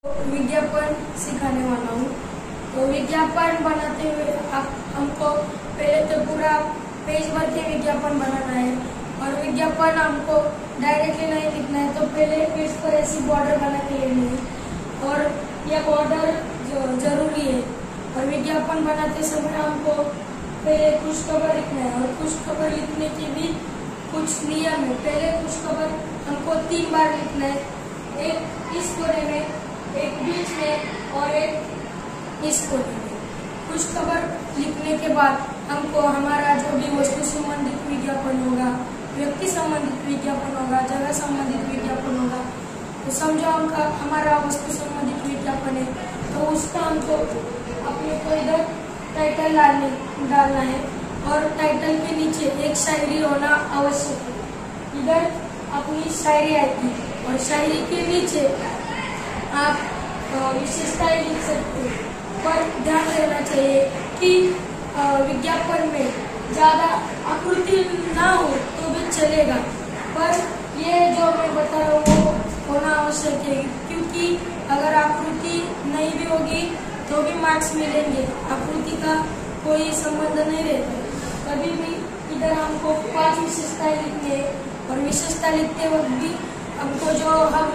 विज्ञापन सिखाने वाला हूँ। तो विज्ञापन बनाते हुए हमको पहले तो पूरा पेज भर के विज्ञापन बनाना है और विज्ञापन हमको डायरेक्टली नहीं लिखना है। तो पहले पेज पर ऐसी बॉर्डर बना के लेनी है और यह बॉर्डर जरूरी है। और विज्ञापन बनाते समय हमको पहले खुश खबर लिखना है और खुश खबर लिखने के भी कुछ नियम है। पहले खुश खबर हमको 3 बार लिखना है, एक इस कोने में, एक बीच में और एक इस कोने में। खुश खबर लिखने के बाद हमको हमारा जो भी वस्तु संबंधित विज्ञापन होगा, व्यक्ति संबंधित विज्ञापन होगा, जगह संबंधित विज्ञापन होगा, तो समझो हमारा वस्तु संबंधित विज्ञापन है तो उसका हमको अपने को इधर टाइटल डालना है और टाइटल के नीचे एक शायरी होना आवश्यक है। इधर अपनी शायरी आएगी और शायरी के नीचे आप विशेषताएं लिख सकते हो। पर ध्यान देना चाहिए कि विज्ञापन में ज्यादा आकृति ना हो तो भी चलेगा, पर ये जो मैं बता रहा हूँ वो होना आवश्यक है, क्योंकि अगर आकृति नहीं भी होगी तो भी मार्क्स मिलेंगे। आकृति का कोई संबंध नहीं रहता। कभी भी इधर हमको 5 विशेषताएं लिखनी है और विशेषता लिखते वक्त भी हमको जो हम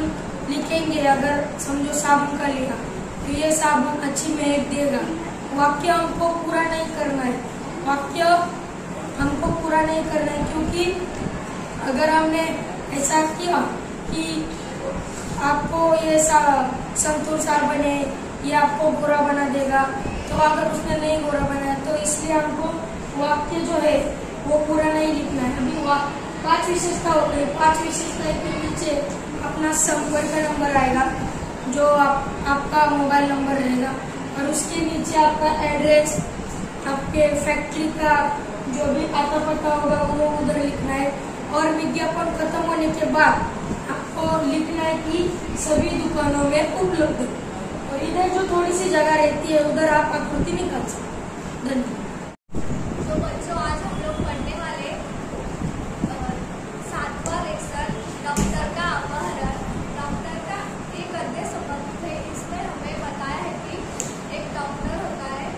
लिखेंगे, अगर समझो साबुन का लिखा तो ये साबुन अच्छी महक देगा। वाक्य हमको पूरा नहीं करना है, वाक्य हमको पूरा नहीं करना है, क्योंकि अगर हमने ऐसा किया कि आपको ये संतूर सार बने, ये आपको गोरा बना देगा, तो अगर उसने नहीं गोरा बनाया तो इसलिए हमको वाक्य जो है वो पूरा नहीं लिखना है। अभी 5 विशेषता हो गई, 5 विशेषता के नीचे अपना संपर्क नंबर आएगा जो आपका मोबाइल नंबर रहेगा और उसके नीचे आपका एड्रेस, आपके फैक्ट्री का जो भी आता पता होगा वो उधर लिखना है। और विज्ञापन खत्म होने के बाद आपको लिखना है कि सभी दुकानों में उपलब्ध है और इधर जो थोड़ी सी जगह रहती है उधर आप आकृति निकाल सकते। धन्यवाद। तो बच्चों, आज हम लोग पढ़ने वाले 7वां लेक्चर डॉक्टर का अपहरण। डॉक्टर का एक गद्य संबंधित है। इसमें हमें बताया है कि एक डॉक्टर होता है,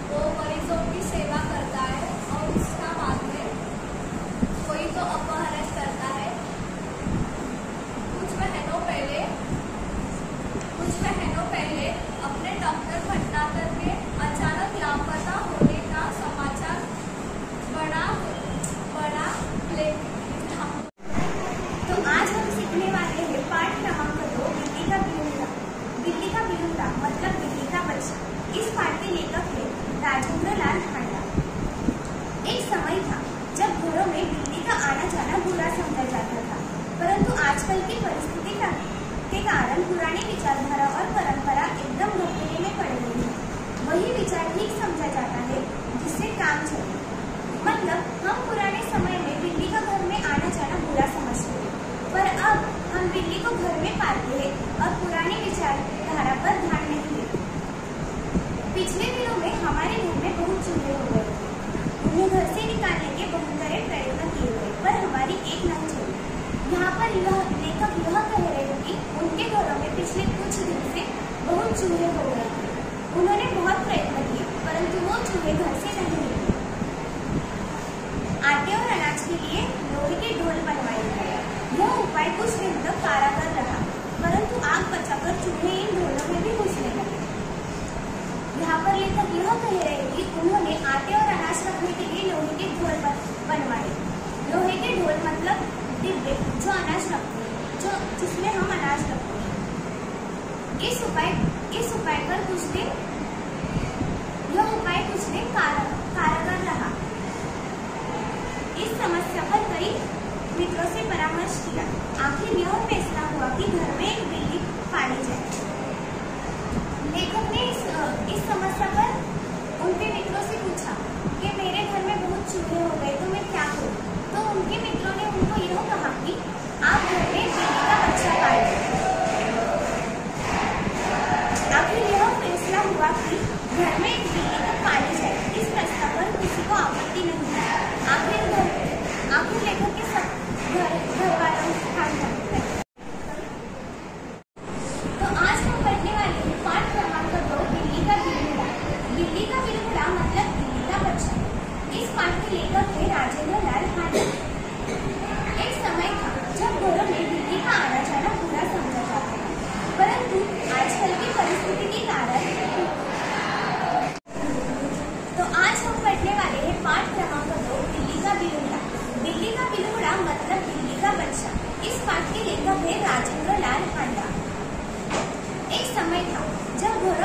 वो मरीजों की सेवा करता है और उसका बाद में कोई तो अपहरण करता है। कुछ महीनों पहले अपने डॉक्टर भटनागर के अचानक लापता होने का समाचार बड़ा तो आज हम सीखने वाले हैं पाठ क्रमांक 2, बिल्ली का बिलूंगा। बिल्ली का बिलूंगा मतलब बिल्ली का बच्चा। इस पाठ के लेखक है राजेंद्र लाल हांडा। एक समय था जब घरों में बिल्ली का आना जाना बुरा समझा जाता था, परंतु आजकल की परिस्थिति के कारण पुरानी विचारधारा और परंपरा एकदम धोखे में पड़ गई है। वही विचार ठीक समझा जाता है जिससे काम चले। मतलब हम पुराने समय में बिल्ली का घर में आना जाना बुरा समझते थे, पर अब हम बिल्ली को घर में पालते हैं और पुरानी विचारधारा पर ध्यान नहीं देते। पिछले दिनों में हमारे घर में बहुत चूहे हो गए थे। उन्हें घर से निकालने के बहुत सारे प्रयत्न किए गए, पर हमारी एक नहीं चली। यहाँ पर लेखक यह कह रहे हैं कि उनके घरों में पिछले कुछ दिन से बहुत चूहे हो गए थे। उन्होंने बहुत प्रयत्न किए, परंतु वो चूहे घर से नहीं निकले। आटे और अनाज के लिए लोहे के ढोल बनवाए गए। यह उपाय कुछ दिन तक कारगर रहा, परंतु आग बचाकर चूहे इन ढोलों में भी घुसने लगे। यहाँ पर लेखक यह कह रहे हैं कि उन्होंने आटे और अनाज रखने के लिए लोहे के ढोल बनवाए। लोहे के ढोल मतलब डिब्बे जो अनाज रखते हैं, जिसमें हम अनाज रखते हैं। इस उपाय पर कुछ दिन कारगर रहा। इस समस्या पर कई मित्रों से परामर्श किया। आखिर यह फैसला हुआ कि घर में एक बिल्ली पाली जाए। लेखक ने इस समस्या पर उनके मित्रों से पूछा कि मेरे घर में बहुत चूहे हो गए तो मैं क्या करूं? तो उनके मित्रों ने उनको यह कहा कि आप घर में बिल्ली का बच्चा पालें। आखिर यह फैसला हुआ कि घर में एक बिल्ली को पाली जाए। इस प्रस्ताव पर किसी को आपत्ति नहीं है। आखिर लेखक के सब घर वालों तो आज हम पढ़ने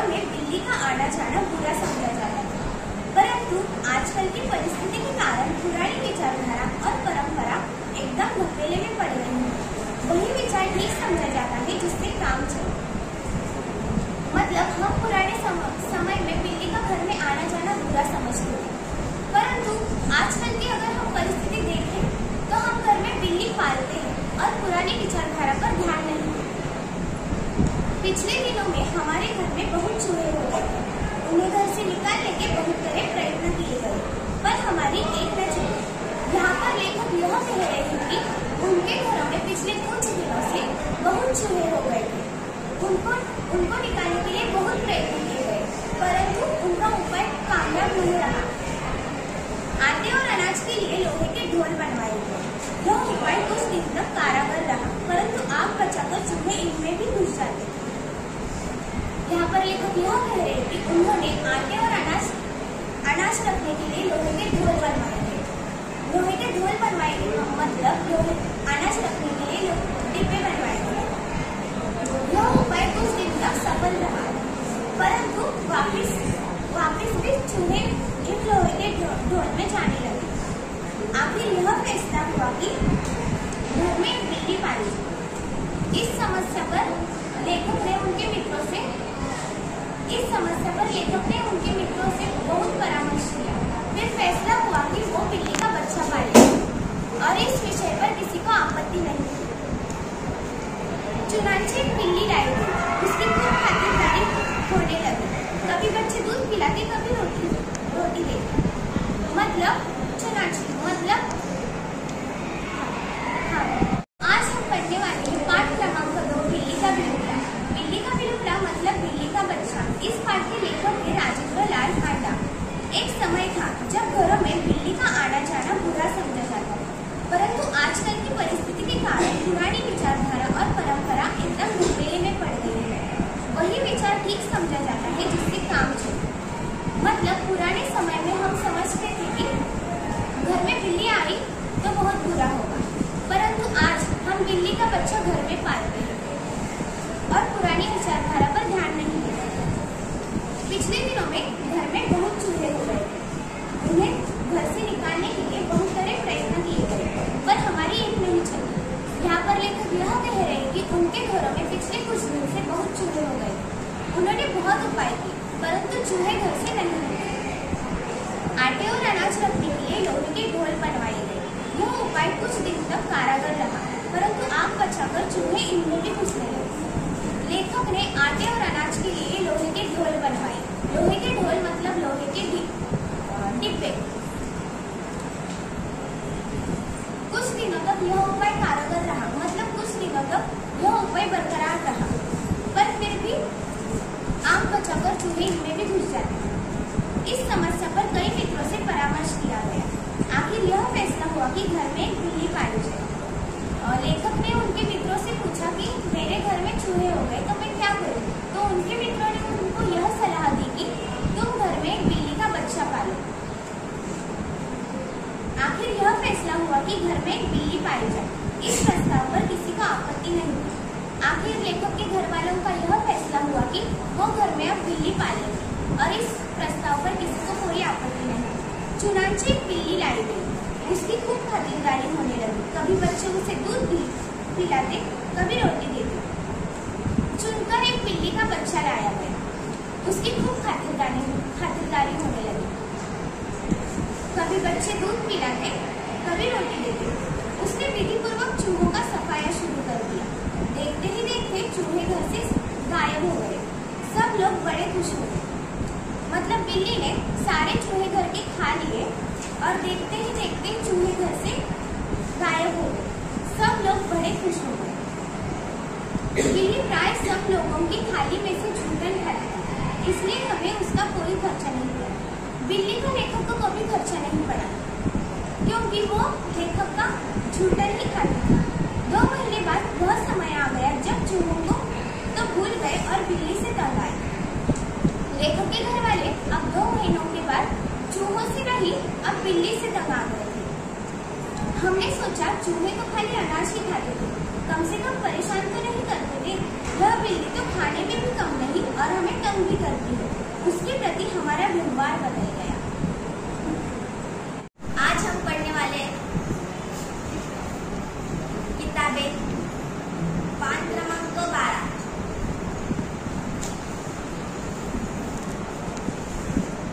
में बिल्ली का आना जाना बुरा समझा जाता था, परंतु आजकल की परिस्थिति के कारण पुरानी विचारधारा और परंपरा एकदम घपेले में पड़ रही है। वही विचार ठीक समझा जाता है जिससे काम चले। मतलब हम पुराने समय में बिल्ली का घर में आना जाना बुरा समझते थे, परंतु आजकल की अगर हम परिस्थिति देखें तो हम घर में बिल्ली पालते हैं और पुरानी विचारधारा पर ध्यान नहीं देते। पिछले दिनों में हमारे घर में बहुत चूहे हो गए थे। उन्हें घर से निकालने के बहुत तरह प्रयत्न किए गए, पर हमारी एक न चली। यहाँ पर लेखक यह कह रहे हैं कि उनके घरों में पिछले कुछ दिनों से बहुत चूहे हो गए थे। उनको निकालने के लिए बहुत प्रयत्न किए गए, परंतु उनका उपाय कामयाब नहीं रहा। आटे और अनाज के लिए लोहे के ढोल बनवाए गए। यह उपाय कुछ दिन तक कारगर रहा, परंतु आग बचाकर चूहे इनमें भी घुस जाते थे। यहाँ पर लेखक यह कह रहे हैं कि उन्होंने आटे और अनाज रखने के लिए लोहे के ढोल बनवाए गए। लोहे के ढोल बनवाए गए मतलब अनाज रखने के लिए डिब्बे बनवाए गए। यह उपाय कुछ दिन तक सफल रहा, परंतु वापिस भी चूहे एक लोहे के ढोल में जाने लगे। आखिर यह फैसला हुआ कि घर में एक बिल्ली पाली। इस समस्या पर लेखक ने उनके मित्रों से बहुत परामर्श किया। फिर फैसला हुआ कि वो बिल्ली का बच्चा पाले और इस विषय पर किसी को आपत्ति नहीं थी। चुनांची एक बिल्ली लाई थी। उसकी खूब खातिरदारी होने लगी। कभी बच्चे दूध पिलाते, कभी रोटी देते। मतलब चुनांची मतलब हाँ। आज हम पढ़ने वाले हैं पाठ क्रमांक 2 बिल्ली का बिलुकला। बिल्ली का बिलुकला मतलब बिल्ली का बच्चा। इस पाठ के लेखक है राजेंद्र लाल हांडा। एक समय था जब घरों में बिल्ली का आना जाना बुरा समझा जाता था, परंतु आजकल की परिस्थिति के कारण पुरानी विचारधारा और परंपरा एकदम घपेले में पड़ गई है। वही विचार ठीक समझा जाता है जिससे काम चले। मतलब पुराने समय में हम समझते थे कि घर में बिल्ली आई तो बहुत बुरा होगा, परंतु आज हम बिल्ली का बच्चा घर में पालते हैं और पुरानी विचारधारा पर ध्यान नहीं देते। पिछले दिनों में घर में बहुत चूहे हो गए थे। उन्हें घर से निकालने के लिए बहुत तरह प्रयत्न किए गए, पर हमारी एक नहीं चली। यहाँ पर लेखक यह कह रहे हैं कि उनके घरों में पिछले कुछ दिन से बहुत चूहे हो गए। उन्होंने बहुत उपाय किए, परंतु चूहे घर से नहीं निकले। आटे और अनाज रखने के लिए लोहे के ढोल बनवाए गए। यह उपाय कुछ दिन तक कारगर रहा, परंतु आग बचाकर चूहे इनमें भी घुसने लगे। लेखक ने आटे और अनाज के लिए लोहे के ढोल बनवाए। लोहे के ढोल मतलब लोहे के डिब्बे। कुछ दिनों तक यह उपाय कारगर रहा, मतलब कुछ दिनों तक यह उपाय बरकरार रहा, पर फिर भी आग बचाकर चूहे इनमें भी घुस जाते। इस समस्या पर कई मित्रों से परामर्श किया गया। आखिर यह फैसला हुआ कि घर में एक बिल्ली पाली जाए। लेखक ने उनके मित्रों से पूछा कि मेरे घर में चूहे हो गए तो मैं क्या करूं? तो उनके मित्रों ने उनको यह सलाह दी कि तुम घर में एक बिल्ली का बच्चा पालो। आखिर यह फैसला हुआ कि घर में एक बिल्ली पाली जाए। इस प्रस्ताव पर किसी को आपत्ति नहीं हुई। आखिर लेखक के घर वालों का यह फैसला हुआ कि वो घर में अब बिल्ली पालेंगे और इस प्रस्ताव पर किसी को कोई आपत्ति नहीं। चुनांची एक बिल्ली लाई गई। उसकी खूब खातिरदारी होने लगी। कभी बच्चे उसे दूध पिलाते, कभी रोटी देते। चुनकर एक बिल्ली का बच्चा लाया गया। उसकी खूब खातिरदारी होने लगी। कभी बच्चे दूध पिलाते, कभी रोटी देते। उसने विधिपूर्वक चूहों का सफाया शुरू कर दिया। देखते ही देखते चूहे घर से गायब हो गए। सब लोग बड़े खुश हो गए। मतलब बिल्ली ने सारे चूहे घर के खा लिए और देखते ही देखते चूहे घर से गायब हो गए। सब लोग बड़े खुश हो गए। बिल्ली प्राय सब लोगों की थाली में से झूठन खाती थी, इसलिए हमें उसका कोई खर्चा नहीं पड़ा। बिल्ली का लेखक को कभी खर्चा नहीं पड़ा, क्योंकि वो लेखक का झूठन ही खाती थी। 2 महीने बाद वह समय आ गया जब चूहों को तो भूल गए और बिल्ली से तंग आए। लेखक के घर वाले अब 2 महीनों के बाद चूहों से नहीं, अब बिल्ली से तंग आ गए थे। हमने सोचा चूहे तो खाली अनाज ही खाते थे, कम से कम परेशान तो नहीं करते थे। यह बिल्ली तो खाने में भी कम नहीं और हमें तंग आकर्षण भी करती है। उसके प्रति हमारा व्यवहार बदल गया। आज हम पढ़ने वाले किताबें पाठ क्रमांक 12।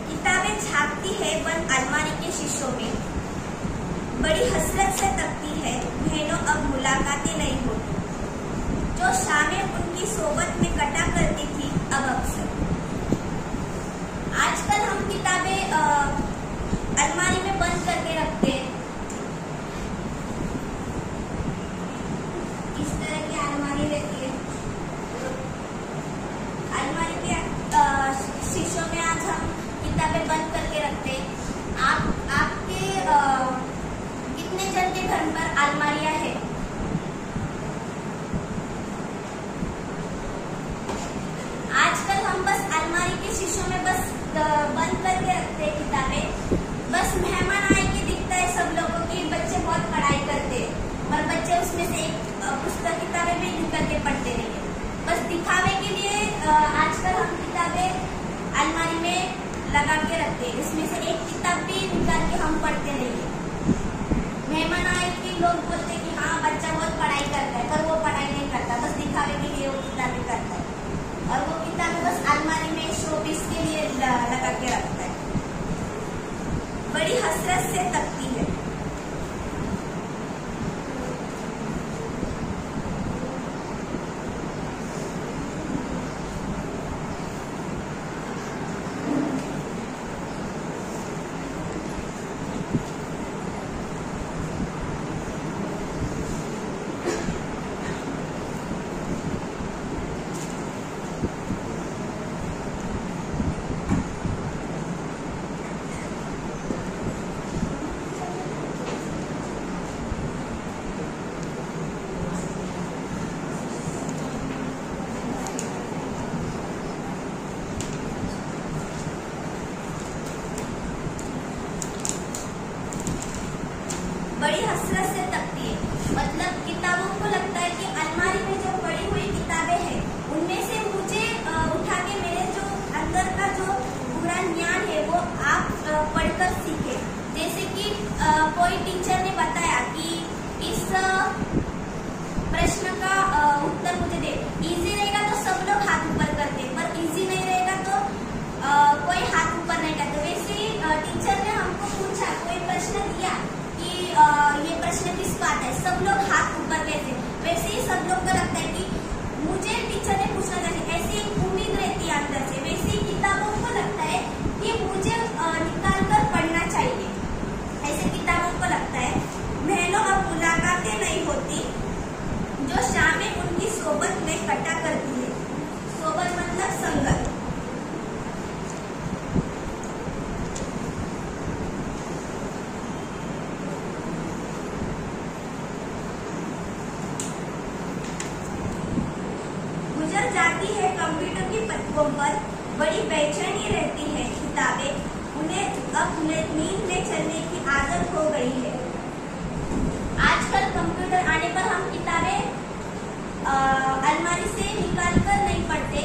किताबें छापती है बंद अलमारी के शीशों में, बड़ी हसरत से तकती है बहनों अब मुलाकातें नहीं होती, जो शामें उनकी सोबत में कटा करती थी अब अक्सर। आजकल हम किताबें अलमारी में बंद करके रखते हैं। इस तरह की अलमारी रहती है। अलमारी के शीशों में आज हम किताबें बंद करके रखते हैं। आपके कितने जन के घर पर अलमारियां हैं? आजकल हम बस अलमारी के शीशों में बस बंद करके रखते हैं किताबें। बस मेहमान आए के दिखता है सब लोगों की बच्चे बहुत पढ़ाई करते हैं, पर बच्चे उसमें से एक पुस्तक किताबें भी निकल के पढ़ते नहीं है। बस दिखावे के लिए आजकल हम किताबें अलमारी में लगा के रखते हैं। इसमें से एक किताब भी निकाल के हम पढ़ते नहीं है। मेहमान आए कि लोग बोलते हैं कि हाँ बच्चा बहुत पढ़ाई करता है, पर वो पढ़ाई नहीं करता, बस दिखावे के लिए वो किताबें करता है। और वो किताबें बस अलमारी में शो पीस के लिए लगा के रखता है। बड़ी हसरत से तकती है। बड़ी हसरत से तकती है, मतलब किताबों को लगता है कि अलमारी में जो पड़ी हुई किताबें हैं उनमें से मुझे उठा के मेरे जो अंदर का जो पूरा ज्ञान है वो आप पढ़कर सीखे। जैसे कि कोई टीचर ने बताया कि इस प्रश्न का उत्तर मुझे दे। इजी रहेगा तो सब लोग हाथ ऊपर करते, पर इजी नहीं रहेगा तो कोई हाथ ऊपर नहीं करते। वैसे ही टीचर ने हमको पूछा, कोई प्रश्न दिया कि ये प्रश्न किस बात है, सब लोग हाथ ऊपर कैसे। वैसे ही सब लोग को लगता है कि मुझे टीचर ने पूछना चाहिए, ऐसी एक उम्मीद रहती है अंदर से। वैसे ही किताबों को लगता है कि मुझे निकाल कर पढ़ना चाहिए। ऐसे किताबों को लगता है बहनों अब मुलाकातें नहीं होती, जो शामें उनकी सोबत में कटा करती है। सोबत मतलब संगत। गुजर जाती है कंप्यूटर की पत्तों पर, बड़ी बेचैनी रहती है किताबें, उन्हें अब नींद में चलने की आदत हो गई है। आजकल कंप्यूटर आने पर हम किताबें अलमारी से निकाल कर नहीं पढ़ते।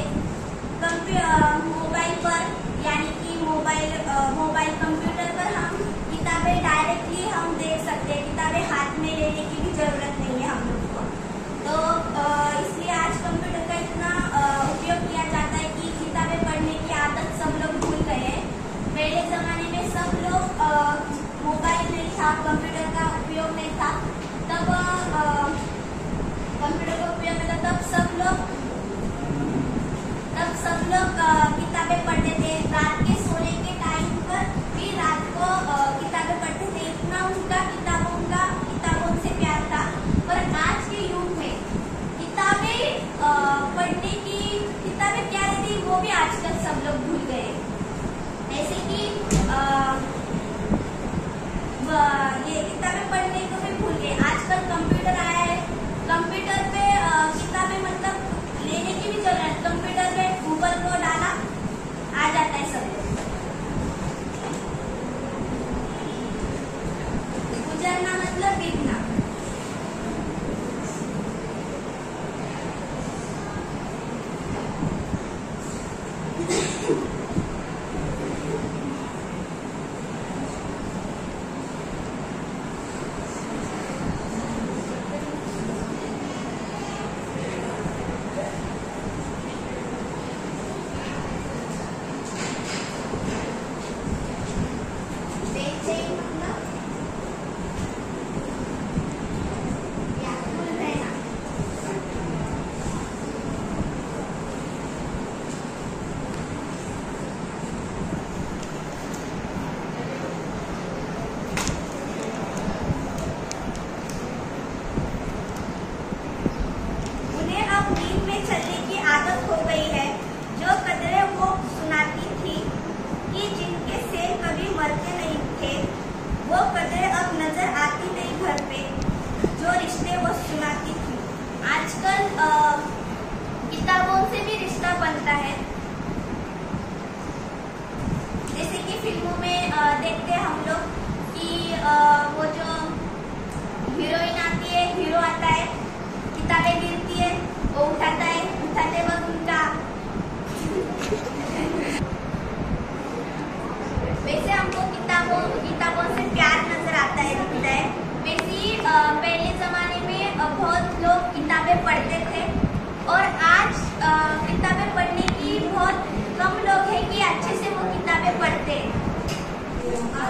मोबाइल पर यानी कि मोबाइल कंप्यूटर पर हम किताबें डायरेक्टली हम देख सकते हैं। किताबें हाथ में लेने की भी जरूरत नहीं है हम लोग को। तो इसलिए आज कंप्यूटर का इतना उपयोग किया जाता है कि किताबें पढ़ने की आदत सब लोग भूल गए हैं। पहले जमाने में सब लोग मोबाइल नहीं था, कंप्यूटर का उपयोग नहीं था, तब कंप्यूटर का उपयोग नहीं था, तब सब लोग किताबें पढ़ते थे। रात के सोने के टाइम पर भी रात को किताबें पढ़ते थे। इतना उनका किताबों से प्यार था। पर आज के युग में किताबें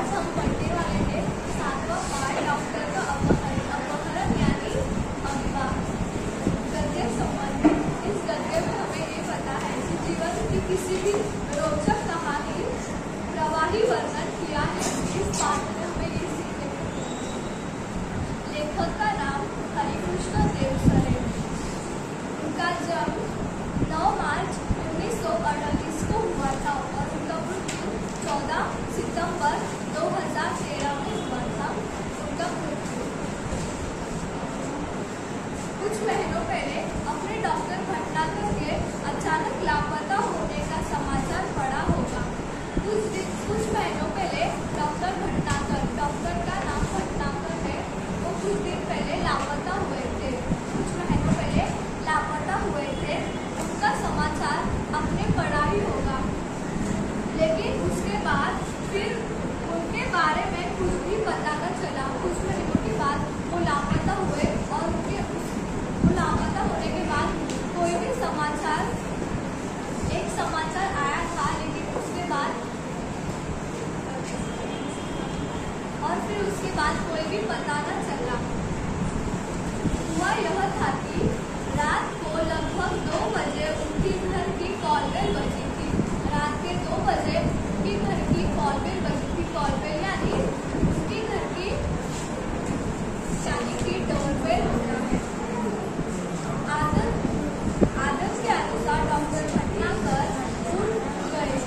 आज हम पढ़ने वाले हैं 7वां पाठ डॉक्टर का अपहरण यानी अविवाह। गद्य संबंध। इस गद्य में हमें ये पता है कि जीवन की किसी भी रोचक कहानी प्रवाही वर्णन किया है। इस पाठ में हमें ये सीखने को मिला। लेखक का नाम हरिकृष्ण देवसर है। उनका जन्म 9 मार्च 1948 को हुआ था और उनका मृत्यु 14 सितंबर 2013 में हुआ था। उनका मृत्यु कुछ महीनों पहले अपने डॉक्टर भटनागर के अचानक लापता होने का समाचार पड़ा होगा। कुछ महीनों पहले डॉक्टर भटनागर, डॉक्टर का नाम भटनागर है, वो कुछ दिन पहले लापता हुए थे। कुछ महीनों पहले लापता हुए थे। उनका समाचार आपने पढ़ा ही होगा, लेकिन उसके बाद फिर उनके बारे में कुछ भी पता न चला। कुछ महीनों के बाद वो लापता हुए और वो लापता होने के बाद कोई भी एक समाचार आया था, लेकिन उसके बाद और फिर उसके बाद कोई भी पता न चला। हुआ यह था कि रात को लगभग 2 बजे उनकी घर की कॉलबेल बजी थी। रात के 2 बजे उनकी घर की कॉलबेल बजी थी। कॉलबेल यानी उनकी घर की डोरबेल होता है। आदत के अनुसार डॉक्टर भटनागर उठ गए।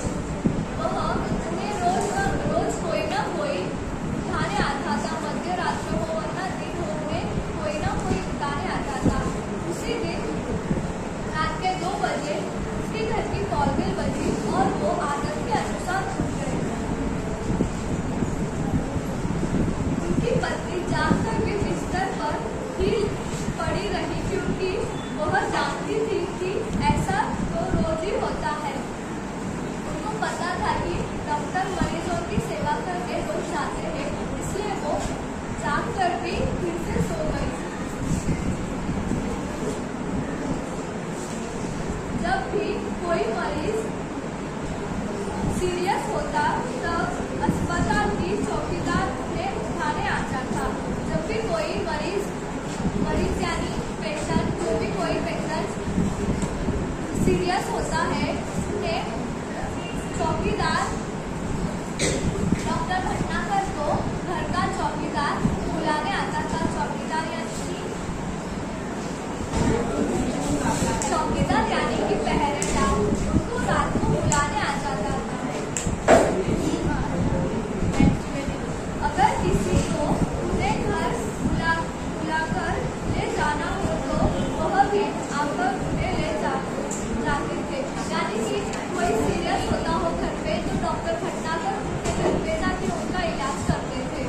उन्हें रोज कोई ना कोई उठाने आता था। मध्य रात्र हो वरना दिन हो, उन्हें कोई ना कोई उठाने आता था। उसी दिन रात के 2 बजे उसके घर की कॉलबेल बजी और वो आदत के अनुसार उठ गए। उनकी पत्नी जाग करके बिस्तर पर ही पड़ी रही, क्योंकि वह जानती थी कि ऐसा तो रोज ही होता है। उनको पता था कि डॉक्टर मरीजों की सेवा करके रोज जाते हैं, इसलिए वो जाग कर भी फिर से सो गई। जब भी कोई मरीज सीरियस होता तब अस्पताल की चौकीदार उन्हें उठाने आता था। जब भी कोई मरीज यानी पेशेंट, जो भी कोई पेशेंट सीरियस होता है, उन्हें चौकीदार डॉक्टर भटनागर को घर का चौकीदार बुलाने आता था। चौकीदार यानी कि पहरेदार उनको रात को बुलाने आ जाता था। अगर किसी को अपने घर बुलाकर ले जाना हो तो वह भी आकर उन्हें ले जाते थे। यानी कि कोई सीरियस होता हो घर पे तो डॉक्टर भटनागर उनके घर पे जाके उनका इलाज करते थे।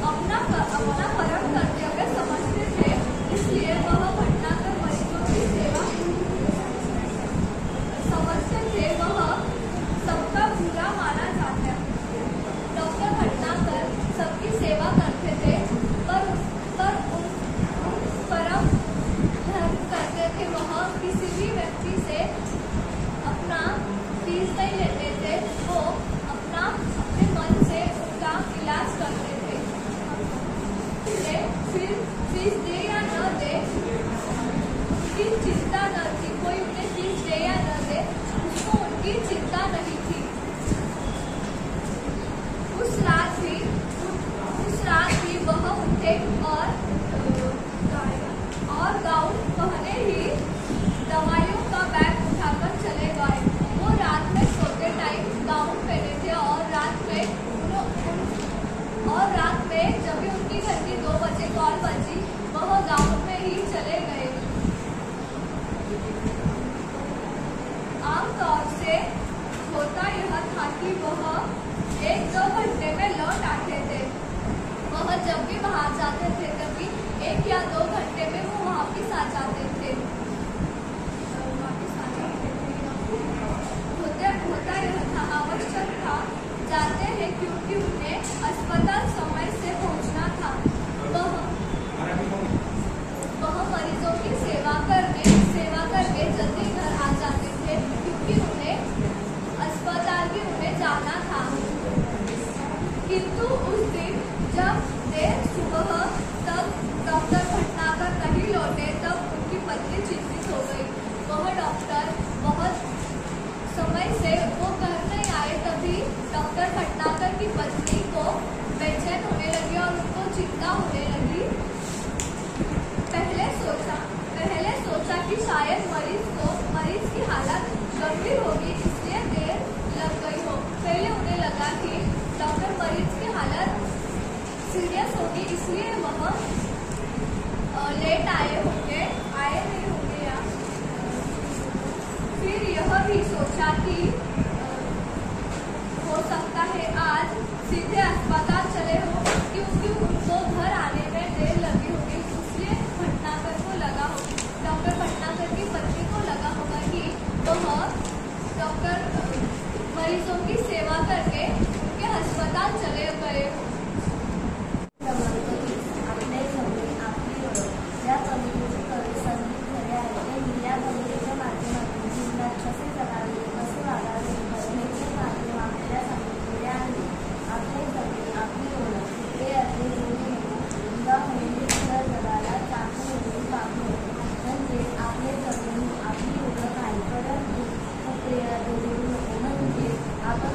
अपना कर्म कर्तव्य समझते थे, इसलिए वह भटनागर मरीजों की सेवा समझते थे। वह सबका बुरा माना जाता है। डॉक्टर भटनागर सबकी सेवा करते थे, पर उन परम धर्म करते थे। वह किसी भी व्यक्ति से अपना फीस नहीं लेते थे। वो अपने मन से उनका इलाज करते थे। फिर फीस दे या न दे उनकी चिंता न थी। कोई उन्हें फीस दे या न दे उसको उनकी चिंता नहीं थी। उस रात भी वह उठे और गाउन पहने ही दवाइयों का बैग उठाकर चले गए। वो रात में सोते टाइम गाउन पहने थे और रात में जब भी उनकी घर की 2 बजे कॉल बजी, वह गाउन में ही चले गए। आमतौर से होता यह था कि वह 1-2 घंटे में लौट आते थे। वह जब भी बाहर जाते थे तभी 1 या 2 घंटे में वो वापिस आ जाते थे। होता यह था, आवश्यक था, जाते हैं क्योंकि उन्हें अस्पताल समय से पहुंचना था। वह मरीजों की सेवा करके जल्दी घर आ जाते थे, क्योंकि उन्हें अस्पताल मरीज की हालत गंभीर होगी, इसलिए देर लग गई हो। पहले उन्हें लगा कि डॉक्टर मरीज की हालत सीरियस होगी, इसलिए वह लेट आए नहीं होंगे या फिर यह भी सोचा कि हो सकता है आज सीधे अस्पताल चले हो, क्योंकि उनको घर आने में देर लगी होगी। इसलिए भटनागर को लगा हो, डॉक्टर भटनागर की पत्नी को लगा होगा कि वह डॉक्टर मरीजों की सेवा करके उनके अस्पताल चले गए हो। आपले जमीन आपली ओळख या कवितेचे कवी संदीप खरे आहे. त्यांनी या कवितेच्या माध्यमातून जीवनात कसे जगावे, कसे वागावे बघण्याचे माध्यम आपल्याला सांगितलेले आहे. आपले जमीन आपली ओळख हे असे जोडून म्हणजे खरं जगाला चांगले म्हणून वागणे म्हणजे आपले जमीन आपली ओळख आहे. परंतु जोडू नको म्हणजे आपण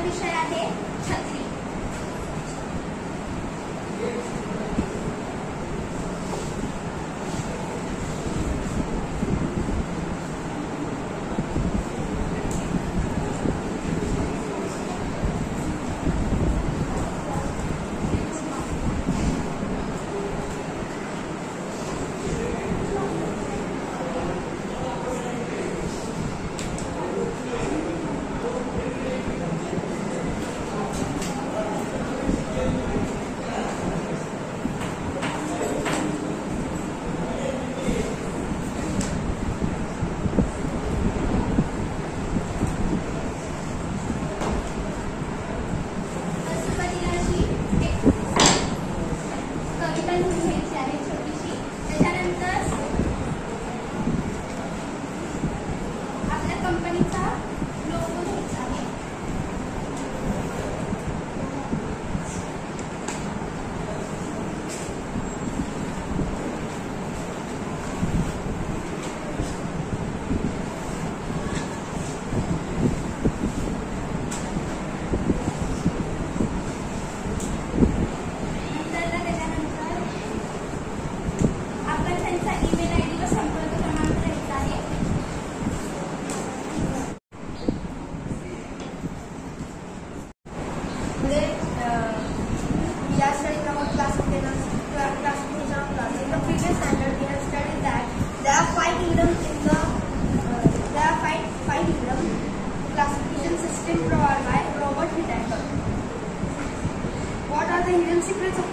विषय आहे छत्री. The hidden secrets of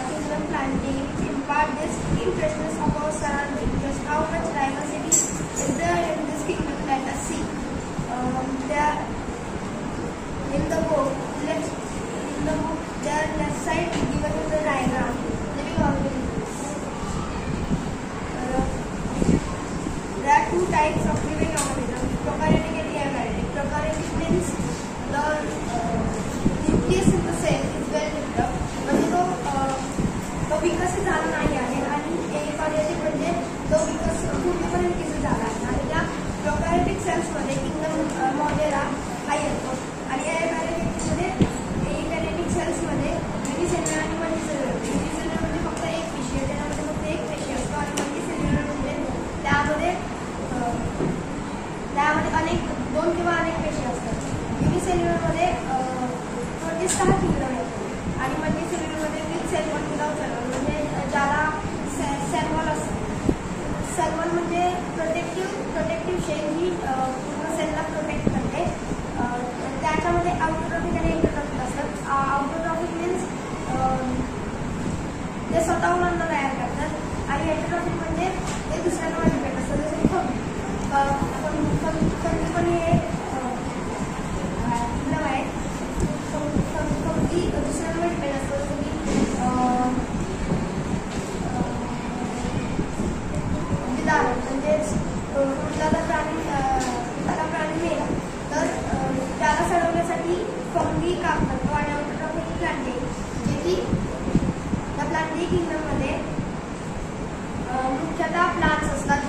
kingdom planting impart this impressions of our surrounding. Just how much diversity is there in this kingdom? Let us see. There in the book, there left side given in the diagram, living organisms. There are two types of living organisms: prokaryotic and eukaryotic. Prokaryotic means the nucleus in the cell is well developed. तो विकसित झाला नाही आहे आणि eukaryotic म्हणजे तो पूर्णपणे विकसित झाला आहे आणि त्या प्रोकॅरियोटिक सेल्स मध्ये किंगडम मॉडेरा हा येतो आणि eukaryotic सेल्स मध्ये युनिसेल्युलर आणि मल्टीसेल्युलर. युनिसेल्युलर म्हणजे फक्त एक पेशी आहे, त्यामध्ये फक्त एक पेशी असतो आणि मल्टीसेल्युलर म्हणजे त्यामध्ये अनेक दोन किंवा अनेक पेशी असतात. युनिसेल्युलर मध्ये 26 किंगडम येतो आणि मल्टीसेल्युलर मध्ये with cell wall without cell wall म्हणजे ज्याला सेल वॉल असतो. सेल वॉल म्हणजे प्रोटेक्टिव्ह शेल ही पूर्ण सेलला प्रोटेक्ट करते. त्याच्यामध्ये आउटोट्रॉफिक आणि इंटरट्रॉफिक असतात. आउटोट्रॉफिक मीन्स ते स्वतःहून अन्न तयार करतात आणि इंटरट्रॉफिक म्हणजे ते दुसऱ्यांना डिपेंड असतात. जसं की फंगी पण हे आहे फंगी दुसऱ्यांवर डिपेंड असतं. जसं की विदारण म्हणजेच कुठला प्राणी मेला तर त्याला सडवण्यासाठी फंगी काम करतो आणि आउटोट्रॉफिक प्लांटिंग जे की त्या प्लांटिंग किंगडममध्ये मुख्यतः प्लांट्स असतात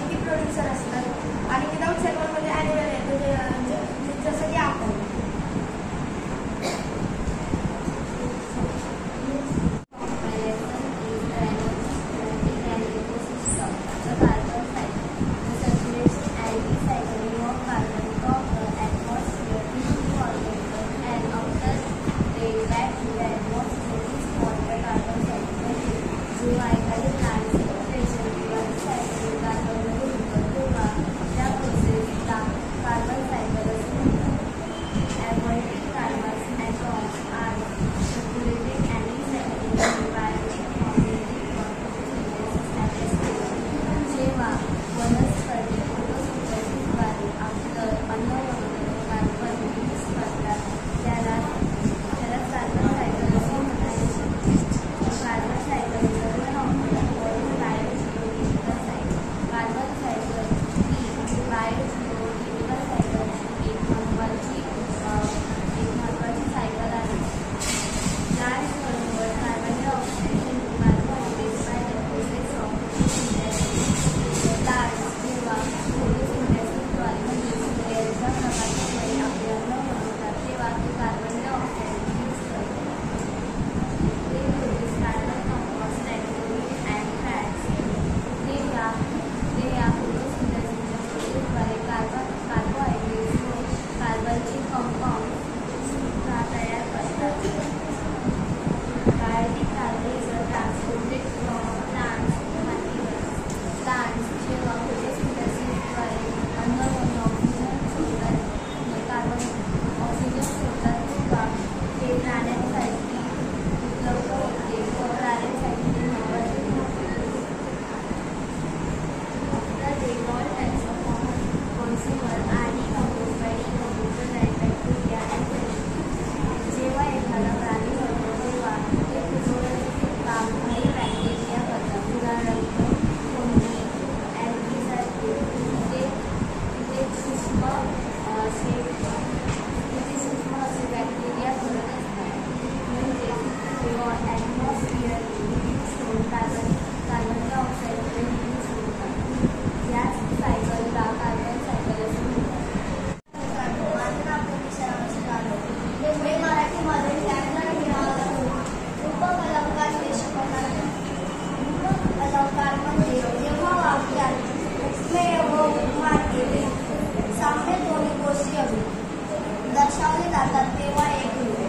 जातात तेव्हा एक होईल.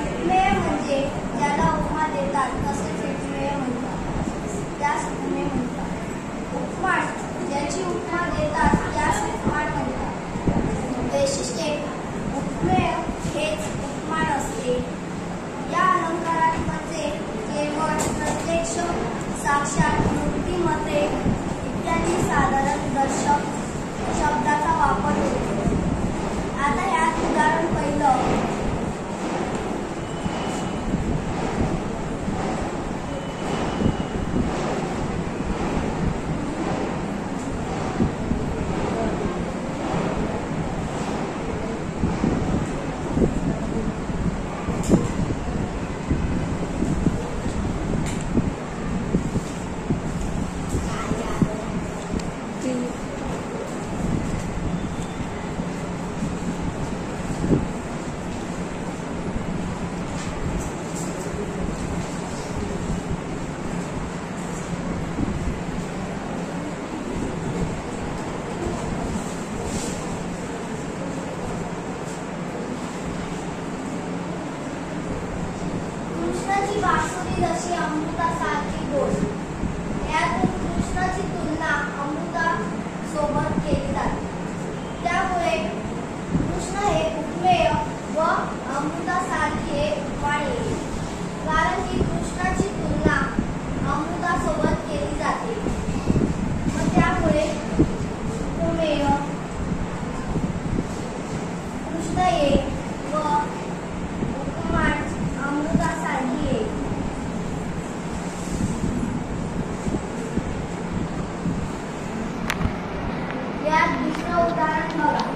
उपमेय म्हणजे ज्याला उपमा देतात तसेच उपमेय म्हणतात, त्यास उपमेय म्हणतात. उपमान ज्याची उपमा देतात त्यास उपमान म्हणतात. वैशिष्ट्ये उपमेय हेच उपमान असते. या अलंकारांमध्ये केवळ प्रत्यक्ष, साक्षात, मूर्तिमते इत्यादी साधारण दर्शक शब्दाचा वापर होतो. आता यात उदाहरण पहिलं. कृष्णाची बासुरी जशी अमृतासारखी गोड. यातून कृष्णाची तुलना अमृतासोबत केली जाते. त्यामुळे कृष्ण हे उपमेय व अमृतासारखी हे उपमान येईल. कारण की कृष्णाची तुलना अमृतासोबत केली जाते व त्यामुळे उपमेय कृष्ण येईल व उपमान अमृतासारखी येईल. यात दुसरं उदाहरण बघा.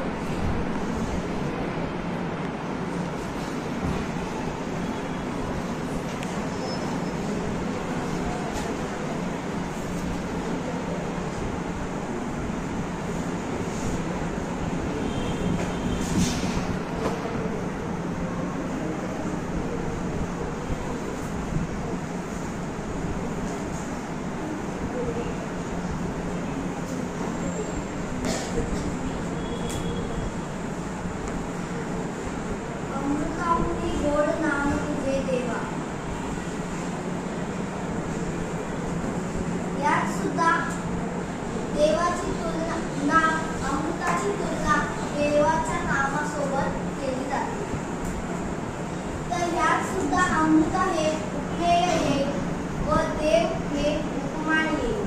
अमृताहुनी गोड नाम तुझे देवा. यात सुद्धा देवाची तुलना, अमृताची तुलना देवाच्या नामासोबत केली जाते. तर यात सुद्धा अमृत हे उपमेय येईल व देव हे उपमान येईल.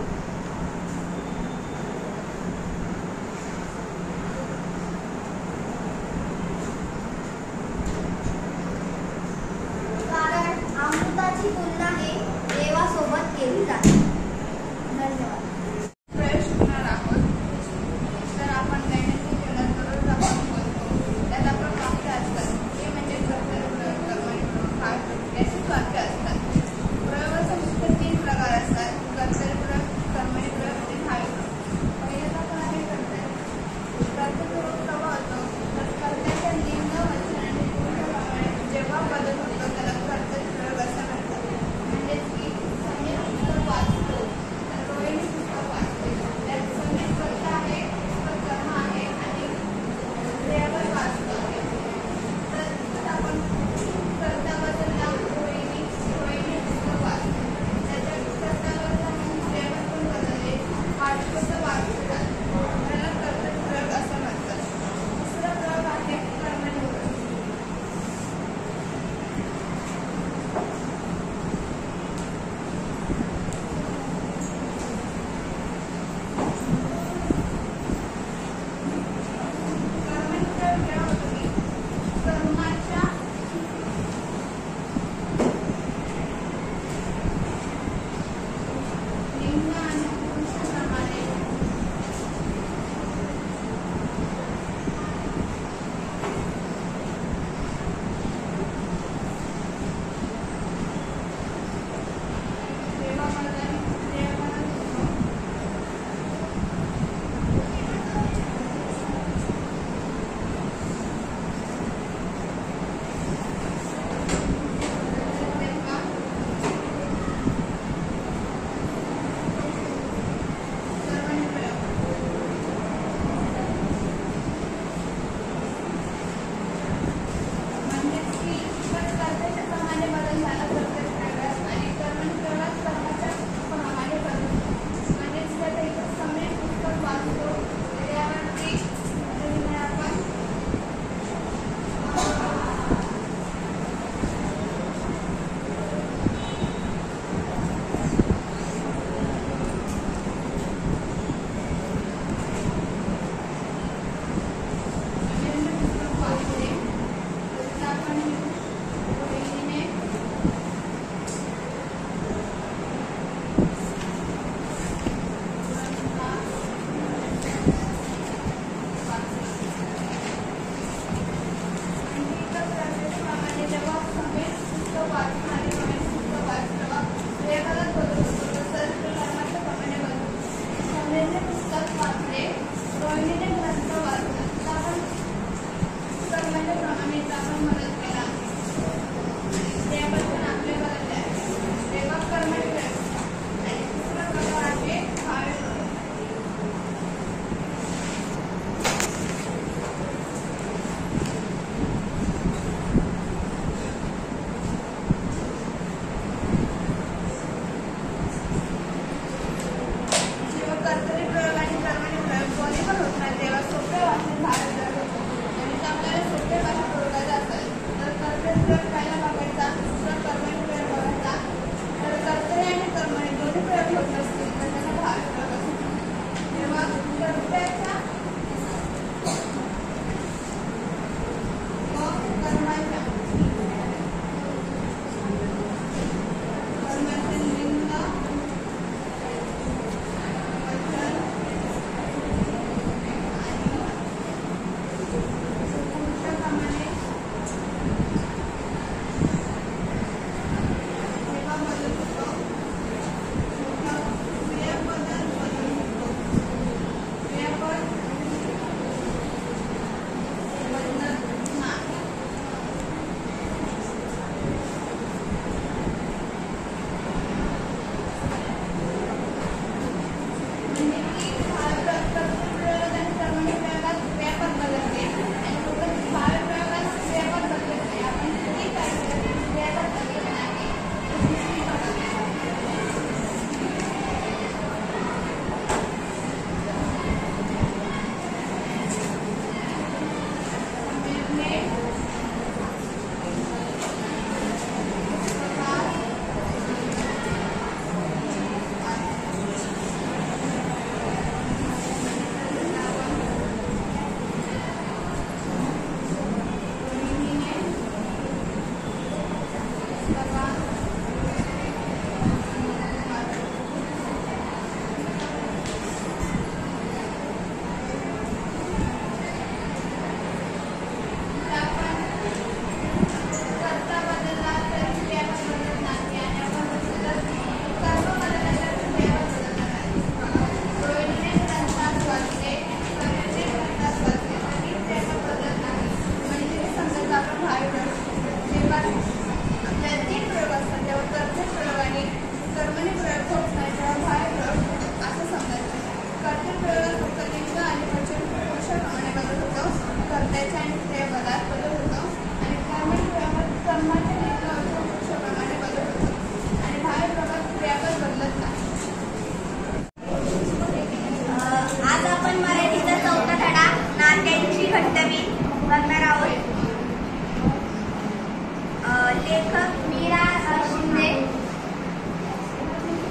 लेखक मीरा शिंदे.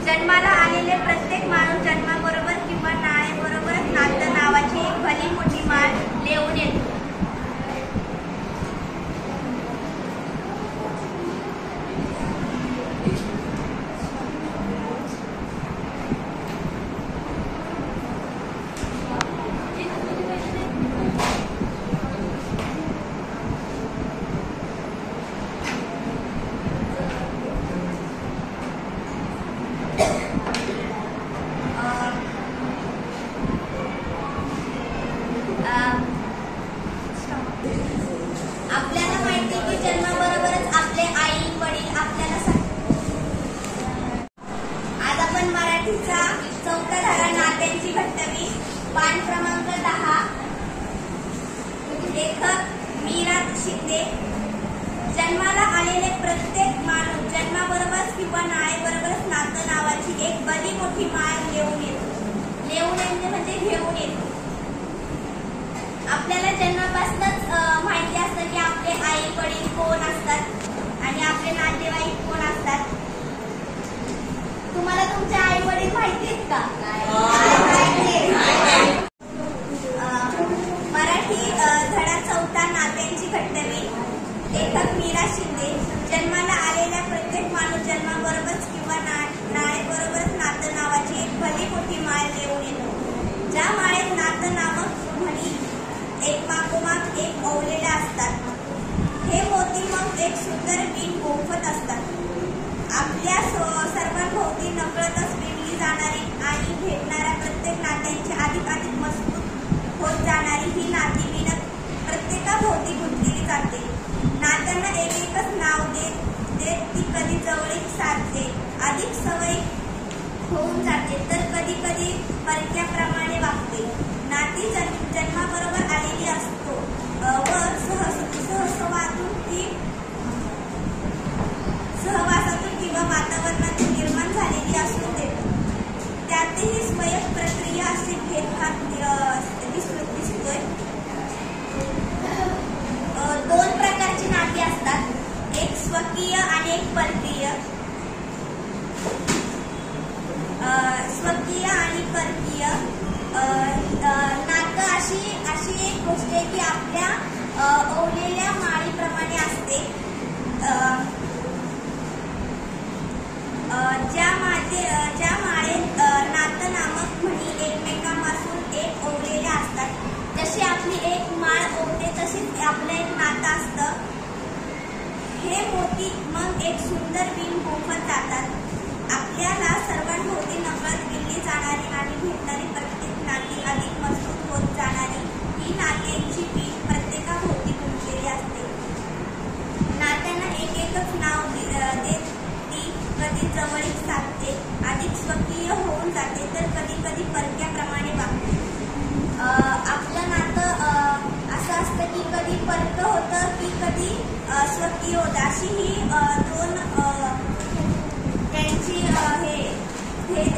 जन्माला आलेले प्रत्येक माणूस जन्माबरोबर किंवा नाळेबरोबरच नातं नावाची एक भली मोठी माळ लेऊन येतो. आपल्याला माहिती आहे की जन्माबरोबरच आपले आई वडील आपल्याला आज आपण मराठीचा 4था धडा नात्यांची घट्टवी पान क्रमांक 10. लेखक मीरा शिंदे. जन्माला आलेले प्रत्येक माणूस जन्माबरोबरच किंवा नाळेबरोबरच नातं नावाची एक भली मोठी माळ घेऊन येतो. लेऊन येणे म्हणजे घेऊन येतो. आपल्याला जन्मापासूनच माहिती असतं की आपले आई वडील कोण असतात आणि आपले नातेवाईक कोण असतात. तुम्हाला तुमचे आई वडील माहिती आहेत का? मराठी धडा 4था नात्यांची घट्टवी. लेखक मीरा शिंदे. जन्माला आलेल्या प्रत्येक माणूस जन्माबरोबरच किंवा नाळेबरोबरच नातं नावाची एक भली मोठी माळ घेऊन येतो. ज्या माळेत नातं नामक म्हणी एक मागोमाग एक ओवलेल्या असतात. हे मोती मग एक सुंदर विण गोफत असतात. आपल्या सर्वांभोवती नकळतच विणली जाणारी आणि भेटणाऱ्या प्रत्येक नात्यांची अधिकाधिक मजबूत होत जाणारी ही नाती विणत प्रत्येकाभोवती गुंतलेली जाते. नात्यांना एक एकच नाव देत ती कधी जवळीक साधते, अधिक सवयी होऊन जाते, तर कधी कधी परक्याप्रमाणे वागते. नाती जन्माबरोबर आलेली असतो व सहवासातून किंवा वातावरणातून निर्माण झालेली असून देतो. त्यातही स्वयं प्रक्रिया असे भेदभाव दिसतोय. 2 प्रकारची नाती असतात, एक स्वकीय आणि एक परकीय. स्वकीय आणि परकीय नातं अशी एक गोष्ट आहे की आपल्या ओवलेल्या माळीप्रमाणे असते. ज्या माळेत नातं नामक म्हणी एकमेकांपासून एक ओवलेल्या असतात. जशी आपली एक माळ ओवते तशीच आपलं एक नातं असतं. हे मोती मग एक सुंदर विण गोफत जातात. आपल्याला सर्वांभोवती नकळत विणली जाणारी आणि भेटणारी प्रत्येक नाती अधिक मजबूत होत जाणारी ही नात्यांची विण प्रत्येकाभोवती गुंतलेली असते. नात्यांना एक एकच नाव देत ती कधी जवळीक साधते, अधिक स्वकीय होऊन जाते, तर कधी कधी परक्याप्रमाणे वागते. आपलं नातं असं असतं की कधी परक होतं की कधी स्वकीय होतं. अशी ही 2 त्यांची हे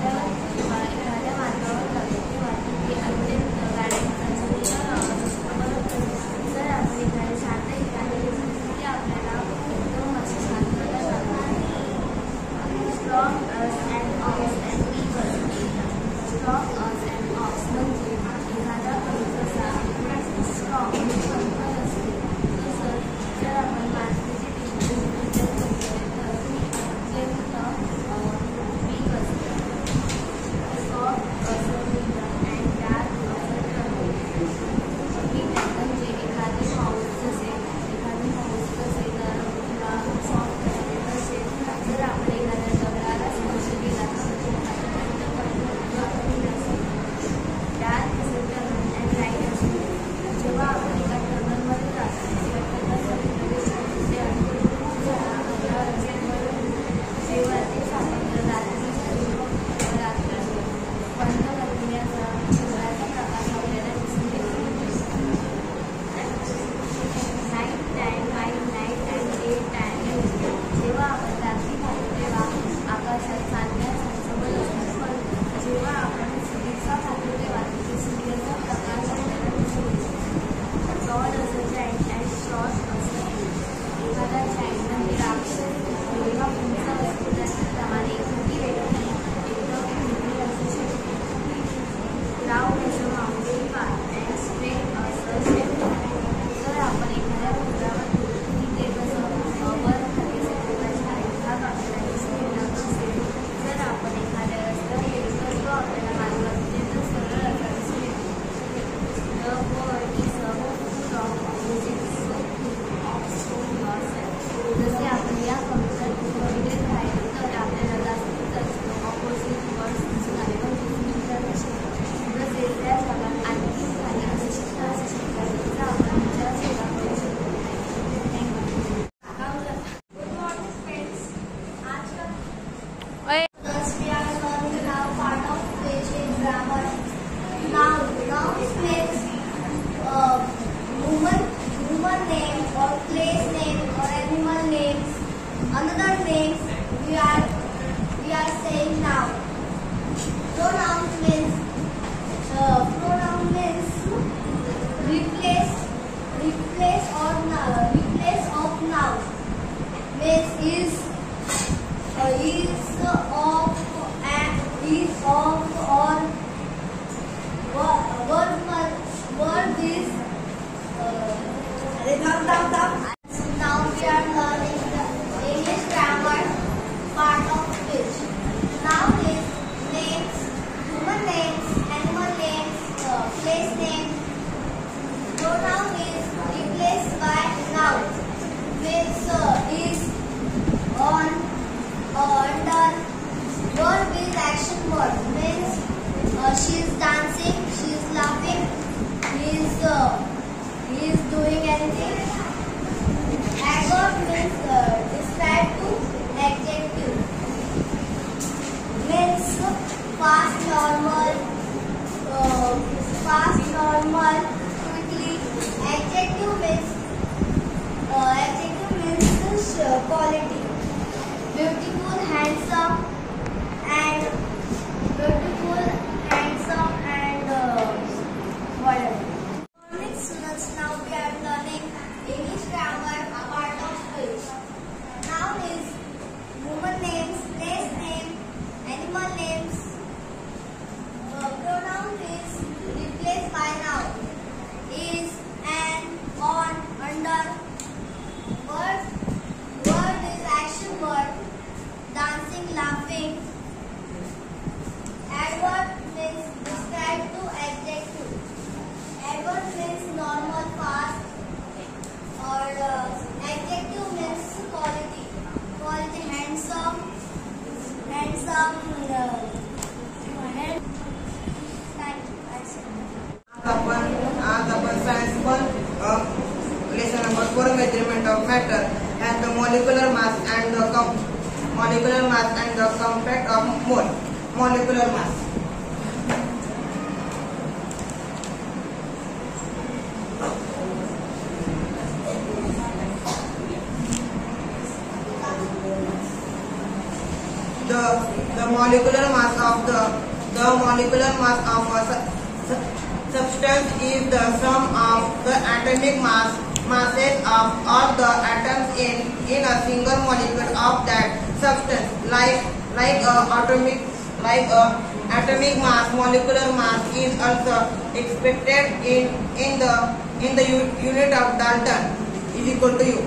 एखाद्या मार्गावर जातो तेव्हा तिथे अत्यंत गाड्यांचा जर आपण एखाद्या शांत ठिकाणी गेलो की आपल्याला एकदम अशी शांतता जाणवते. Strong as an ox and people. Strong as an ox म्हणजे एखादा कवी कसा स्ट्रॉंग खंतर असते तसंच जर आपण माणसाची टिप्पणी तर ती अत्यंत वीक असते. सॉफ्ट असं मीडियम अँड डार्क असं मीडियम म्हणजे एखादे माऊस कसे गरम किंवा सॉफ्ट असते तसेच जर आपण एखाद्या दगडाला स्पर्श केला तर तो अत्यंत असते. डार्क असं टर्न अँड लाईट असते. जेव्हा आपण एका टर्नलमध्ये जातो तेव्हा टर्नलमध्ये ते अंतर्गत जेव्हा ते सापडलं रात्री बंद करण्याचा डोळ्याचा प्रकाश आपल्याला दिसून येतो. Night and day time. जेव्हा आपण रात्री पाहतो तेव्हा आकाशात चांदण्या सबल असतात पण जेव्हा आपण दिवसा पाहतो तेव्हा तिथे सूर्याचा प्रकाश आपल्याला दिसून येतो. टॉल असं जाईंट अँड शॉर्ट असं एखादा जाईंट म्हणजे राक्षस जेव्हा उंच असतो त्याप्रमाणे एखादी व्यक्ती एकदम मोठी असू शकते. राऊंड असं माउंटेन पाथ अँड स्ट्रेट असं शेप. जर आपण एखाद्या डोंगरावर तिथे कसं वर खाली समुद्राच्या भाग आपल्याला दिसून येणार असेल जर आपण एखाद्या रस्त्यावर गेलो तर तो आपल्याला मार्ग अत्यंत सरळ असा दिसून येतो. The world is a full of opposites, so think of so yourself. जसे आपण या कवितेत पाहिलं तर आपल्याला जास्तीत जास्त ऑपोजिट वर्ड्स दिसून आले म्हणजे जसे त्या जगात आणखी काही असू शकतात असे शिकतात त्याचा आपण विचार केला करू शकतो. Good morning, friends. आज का Thus we are learning now part of basic grammar. Nouns means human name or place name or animal names. Another names we are saying now. Pronouns means replace of noun. Means is of or word is now we are learning the English grammar part of which noun is names, human names, animal names, place names. Pronoun is replaced by noun. Means is on under. Verb is action word. Means she is dancing, she is laughing, he is doing anything. Adverb means describe to adjective. Means fast, normal, quickly. Adjective means quality. Beautiful, handsome, and whatever. Morning students, now we are learning English grammar, a part of which noun is human names, place name, animal names. Pronoun is replaced by noun. Is, and, on, under. Word is action word. Dancing, laughing. Adverb means describe to adjective. Adverb means normal, fast, or adjective means quality. Quality, handsome. आज आपण science lesson number 4 measurement of matter and the molecular mass and the compact of molecular mass. The molecular mass of the molecular mass of a substance is the sum of the atomic masses of all the atoms in a single molecule of that substance. Like atomic mass, molecular mass is also expressed in the unit of Dalton is equal to U.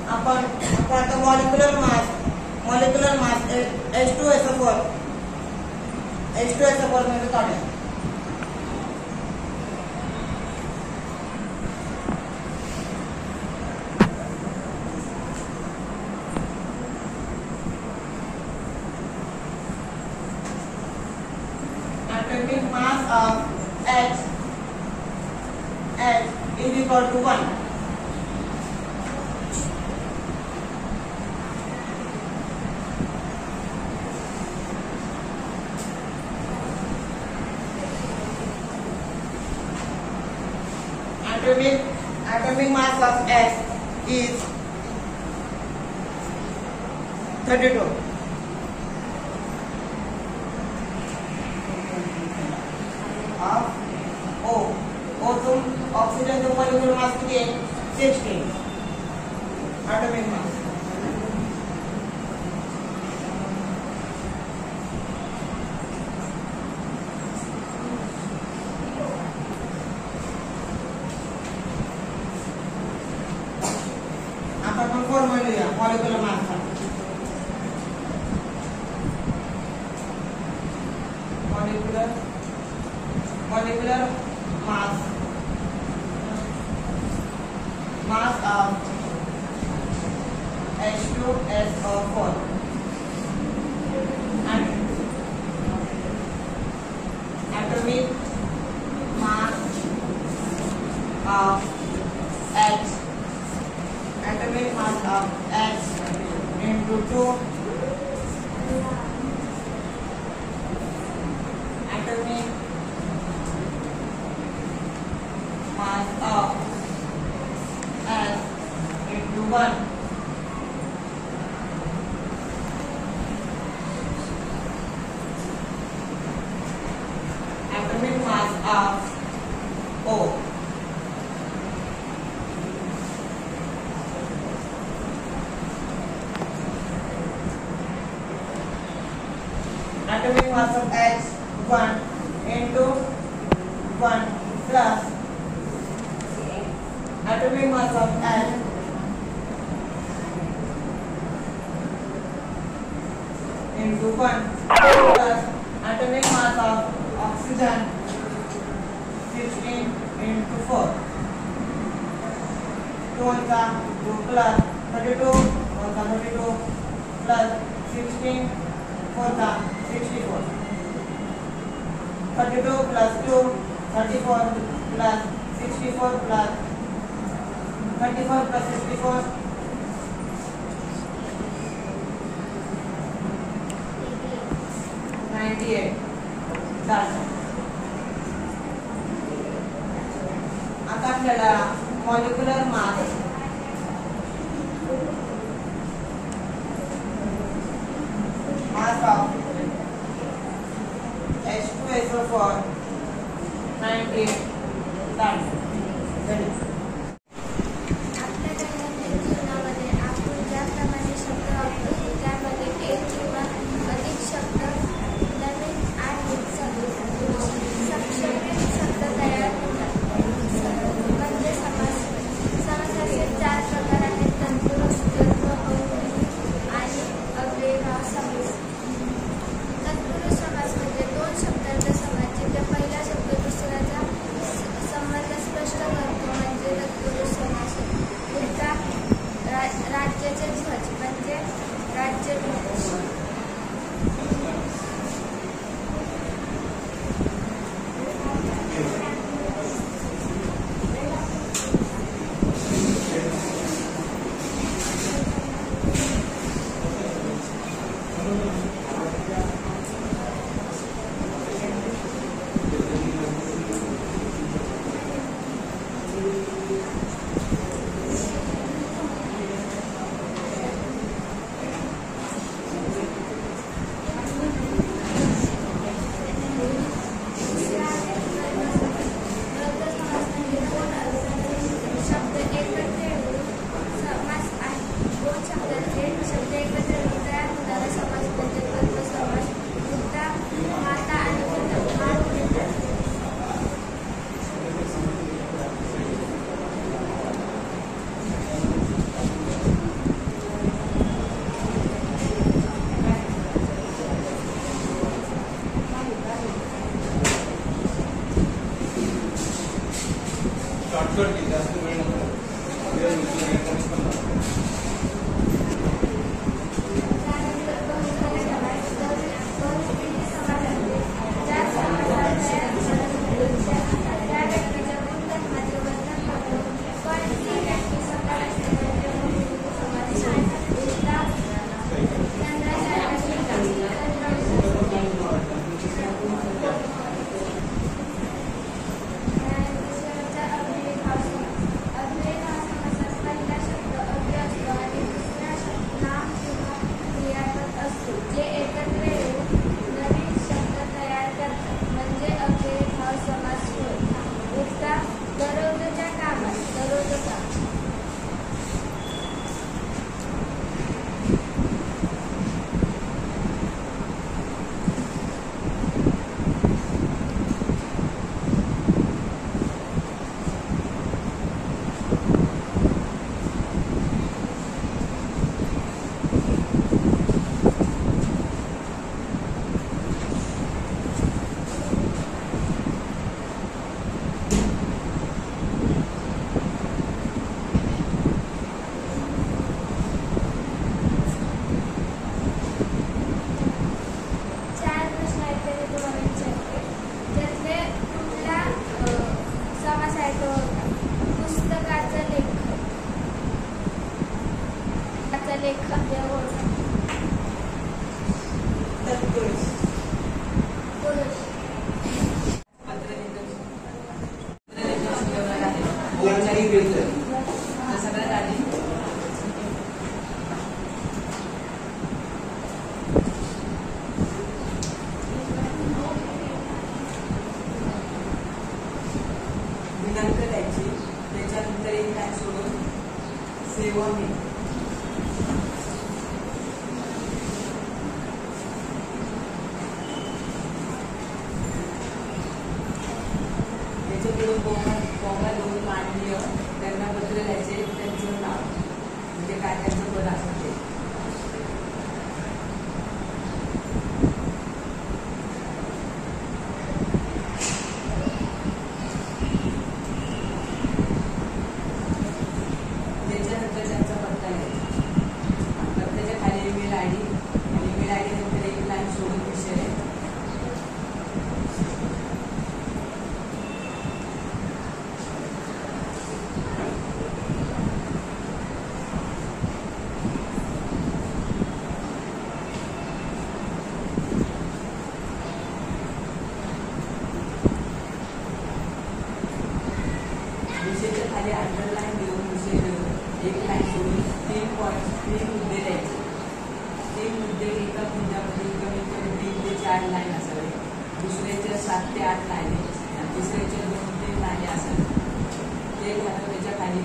Upon the molecular mass H2SO4 मध्ये काढूया. Atomic mass of H is equal to 1. Atomic mass of S is 32. Ozone ऑक्सिजनचं molecular मास किती आहे? 16. atomic mass. आता आपण formula लिहूया molecular mass. molecular mass of H2SO4 and atomic mass of H into 2 atomic mass of S into 1 atomic mass of O. Atomic mass of H 1 into 1 plus atomic mass of N into 1 plus atomic mass of oxygen 16 into 4. 2 plus 32 plus 16 64. 32 plus 2 34 plus 64 plus 34 plus 64 98. आता आपल्याला molecular mass of H2SO4 98 आपल्या दैनंदिन जीवनामध्ये आपण ज्याप्रमाणे शब्द वापरतो त्यामध्ये एक किंवा अधिक शब्द नवीन आणि संक्षेपित शब्द तयार होतात. म्हणजे समासाचे 4 प्रकार आहेत: तत्पुरुष, द्वंद्व, बहुव्रीही आणि अव्ययभाव समास. तत्पुरुष समास म्हणजे 2 शब्दांचा समास जिथे एक अध्याय ओळखा. तत्पुरुष. पुरुष. सगळ्यात आधी दिनांक द्यायची, त्याच्यानंतर एक लाईन सोडून सेवा मी त्याच्याकडून पोंगा दोन माननीय त्यांना पत्र द्यायचे, त्यांचं नाव म्हणजे काय त्यांचं पद असतं ते. त्याच्यानंतर त्यांचा पत्ता लिहायचा. पत्त्याच्या खाली ईमेल आय डी आणि ईमेल आय डी नंतर एक लाईन सोडून विषय लिहायचा. विषयाच्या खाली अंडरलाईन देऊन विषय लिहून एक लाईन सोडून 3 मुद्दे द्यायचे. 3 मुद्दे एका मुद्द्यामध्ये कमीत कमी 3 ते 4 लाईन असावे, दुसऱ्याच्या 7 ते 8 लाईनी आणि तिसऱ्याच्या 2 ते 3 लाईनी असावे. ते झालं. त्याच्या खाली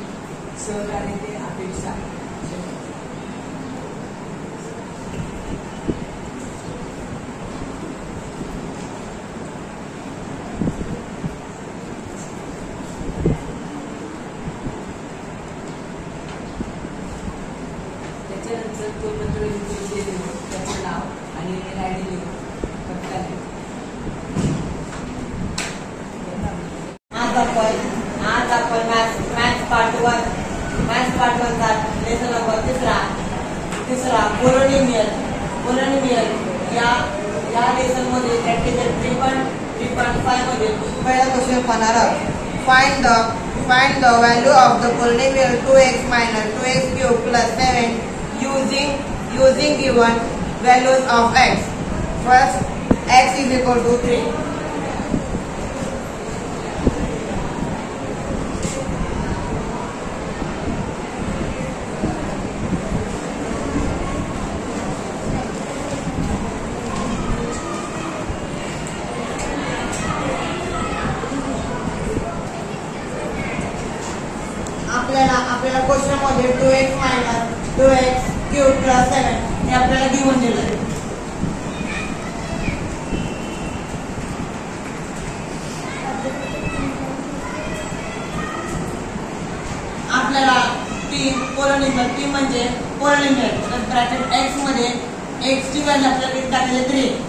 सहकार्य ते अपेक्षा. त्याच्यानंतर तो पत्र विषय लिहून त्याचं नाव आणि ईमेल आय डी लिहून पत्ता लिहून. आज आपण मॅथ्स पार्ट 1 चा लेसन नंबर तिसरा पोलिनोमियल या लेसन मध्ये प्रॅक्टिकल 3.5 मध्ये पहिला क्वेश्चन पाहणार आहोत. Find the value of the polynomial 2x minus 2x cube plus 7 using given values of x. First, x is equal to 3. आपल्याला क्वेश्चन मध्ये 2x minus 2x cube plus 7 हे आपल्याला गिवन दिलं आहे. आपल्याला पोलिनोमियल म्हणजे पोलिनोमियल ब्रॅकेट x मध्ये x ची व्हॅल्यू आपल्याला किती टाकायची 3.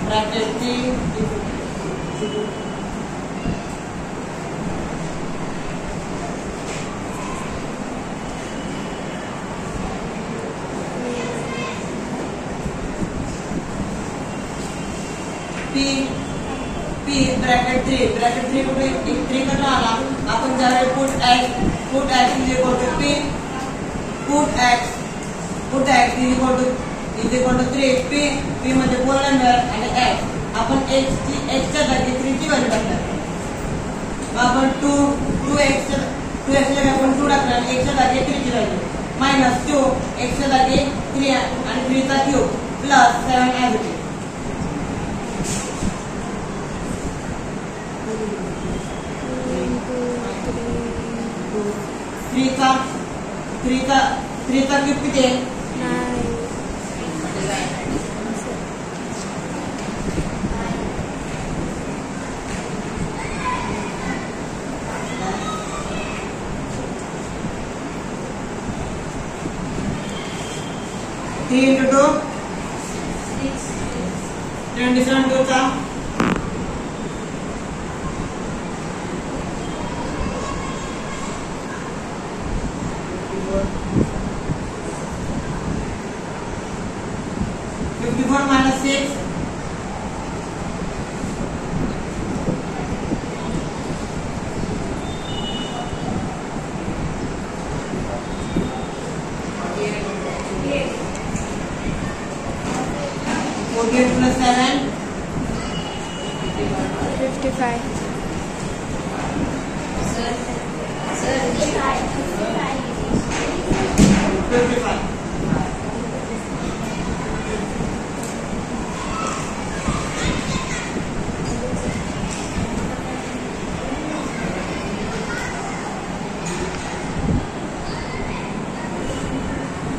ब्रॅकेट 3 ब्रॅकेट 3 कुठे 3 कसा आला. आपण ज्यावेळी put x is equal to p put x is equal to 3 p मध्ये पोलिनोमियल आणि x आपण x च्या जागी 3 ची व्हॅल्यू टाकणार. आपण 2x च्या जागी आपण 2 टाकणार आणि x च्या जागी 3 ची व्हॅल्यू मायनस 2 x च्या जागी 3 आणि 3 चा cube plus 7 as it is. 3 चा क्यूब किती आहे 3 into 2 27 2 चा 54 54 minus 6. Plus 7 55 55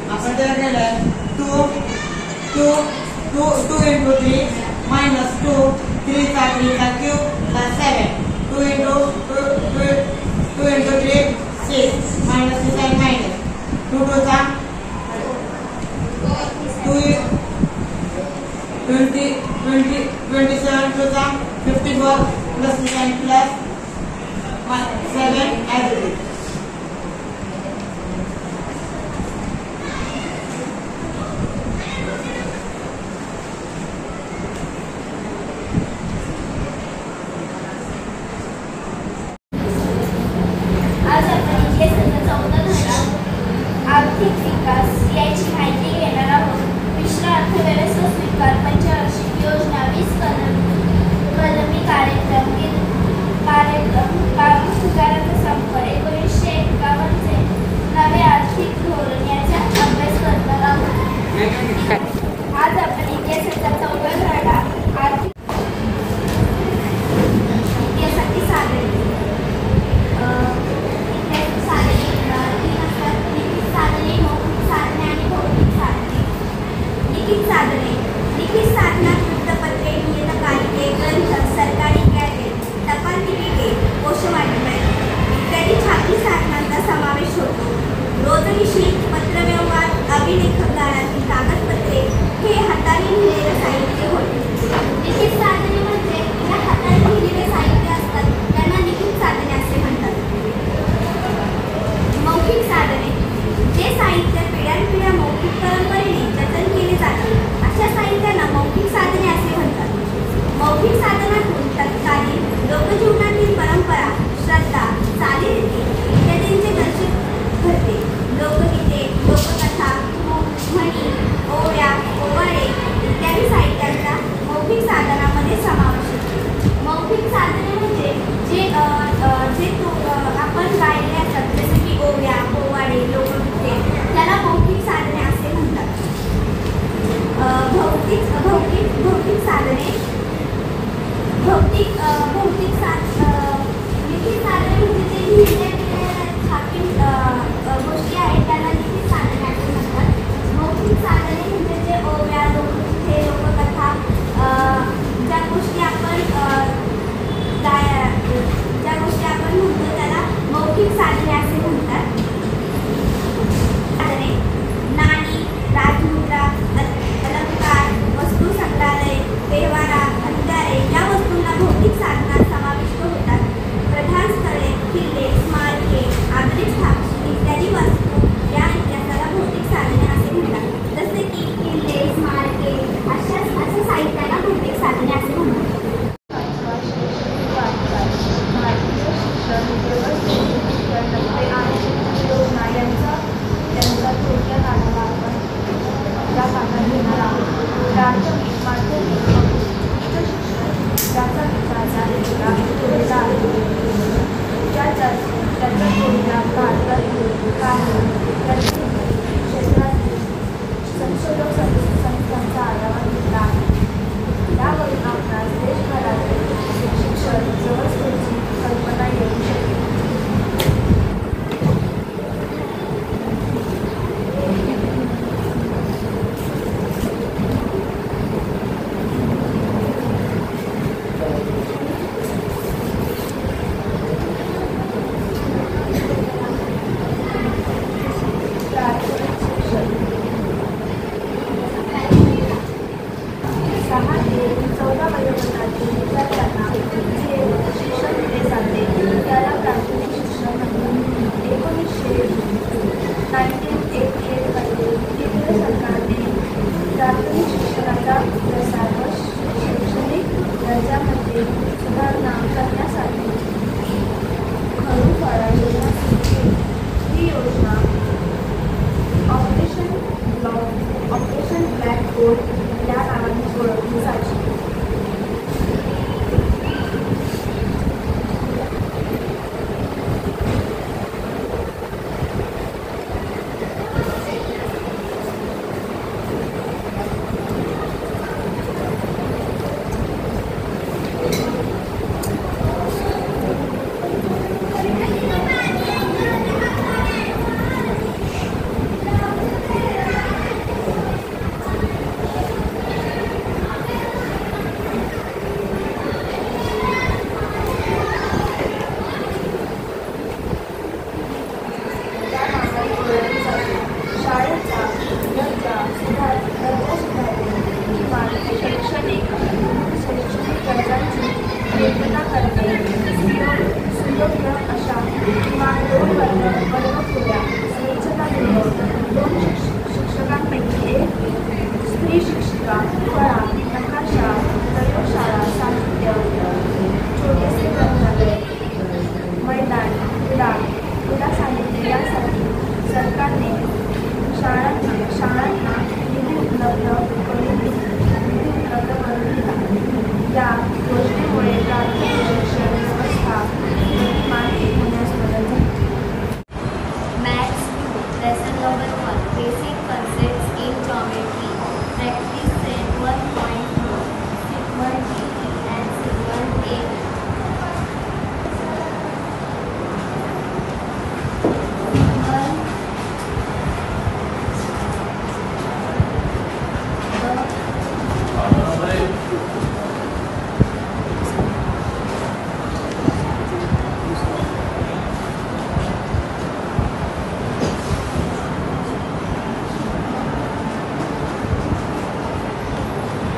आपण त्याला केलं 2 into 3 minus 2 3 चा 3 चा cube plus 7 2 into 3 6 minus 6 and minus 2 2 चा 27 2 चा 54 plus 6 and plus 7 as it is. आज आपण इतिहासाचा 14 धडा आर्थिक विकास याची माहिती घेणार आहोत. मिश्र अर्थव्यवस्था स्वीकार पंचवार्षिक योजना 20 कलमी कार्यक्रम सुधाराचा संपर 1951 चे नवे आर्थिक धोरण याचा अभ्यास करणार आहोत. आज आपण इतिहासाचा 14 धडा आर्थिक इतिहासाची साधने लिखित साधनात वृत्तपत्रे, नियतकालिके, ग्रंथ, सरकारी गॅजेट, टपाल तिकिटे, कोशवाटपे इत्यादी छापी साधनांचा समावेश होतो. रोजनिशी, पत्रव्यवहार, अभिलेखकारातील कागदपत्रे हे हाताने लिहिलेले साहित्य होते. लिखित साधने म्हणजे या हाताने लिहिलेले साहित्य असतात त्यांना लिखित साधने असे म्हणतात. मौखिक साधने जे साहित्य पिढ्यानपिढ्या मौखिक परंपरेने जतन केले जाते अशा साहित्याला मौखिक साधने असे म्हणतात. मौखिक साधनातून तत्कालीन लोकजीवनातील परंपरा, श्रद्धा, चालीरीती इत्यादींचे दर्शन घडते. लोकगीते, लोककथा, म्हणी, ओव्या, पोवाडे इत्यादी साहित्यांचा मौखिक साधनामध्ये समावेश होतो. मौखिक साधने म्हणजे जे आपण गायले असतात जसे की ओव्या, पोवाडे, लोकगीते त्याला मौखिक साधने असे म्हणतात. भौतिक साधने लिखित साधने म्हणजे ते लिहिलेल्या छापील गोष्टी आहेत त्याला लिखित साधने असे म्हणतात. मौखिक साधने म्हणजे जे ओव्या, लोकगीते, लोककथा ज्या गोष्टी आपण म्हणतो त्याला मौखिक साधने असे म्हणतात. साधने नाणी, राजमुद्रा, अलंकार, वस्तू संग्रहालय, व्यवहारा, हत्यारे या वस्तूंना भौतिक साधनात समाविष्ट होतात. प्रधान स्थळे, किल्ले, स्मारके, आधुनिक साक्षी इत्यादी वस्तू या इतिहासाला भौतिक साधने असे म्हणतात. जसे की किल्ले, स्मारके अशा साहित्याला भौतिक साधने असे म्हणतात. संशोधक संस्थांचा आढावा घेतला आहे. यावरून आपणास देशभरातील शिक्षण व्यवस्थेची कल्पना येऊ शकते. ऑपरेशन ब्लॅक होल या नावाने ओळखली जाते. शिक्षकांपैकी एक स्त्री शिक्षिका, कला, नकाशा, प्रयोगशाळा, साहित्य, छोटेसे ग्रंथालय, मैदान, क्रीडा साहित्य यासाठी सरकारने शाळांना निधी उपलब्ध करून दिला. या योजनेमुळे प्राथमिक शिक्षण व्यवस्था गतिमान होण्यास मदत झाली. Maths 2, lesson number 1, basic concepts in geometry. Practice set 1.2, segment D and segment A.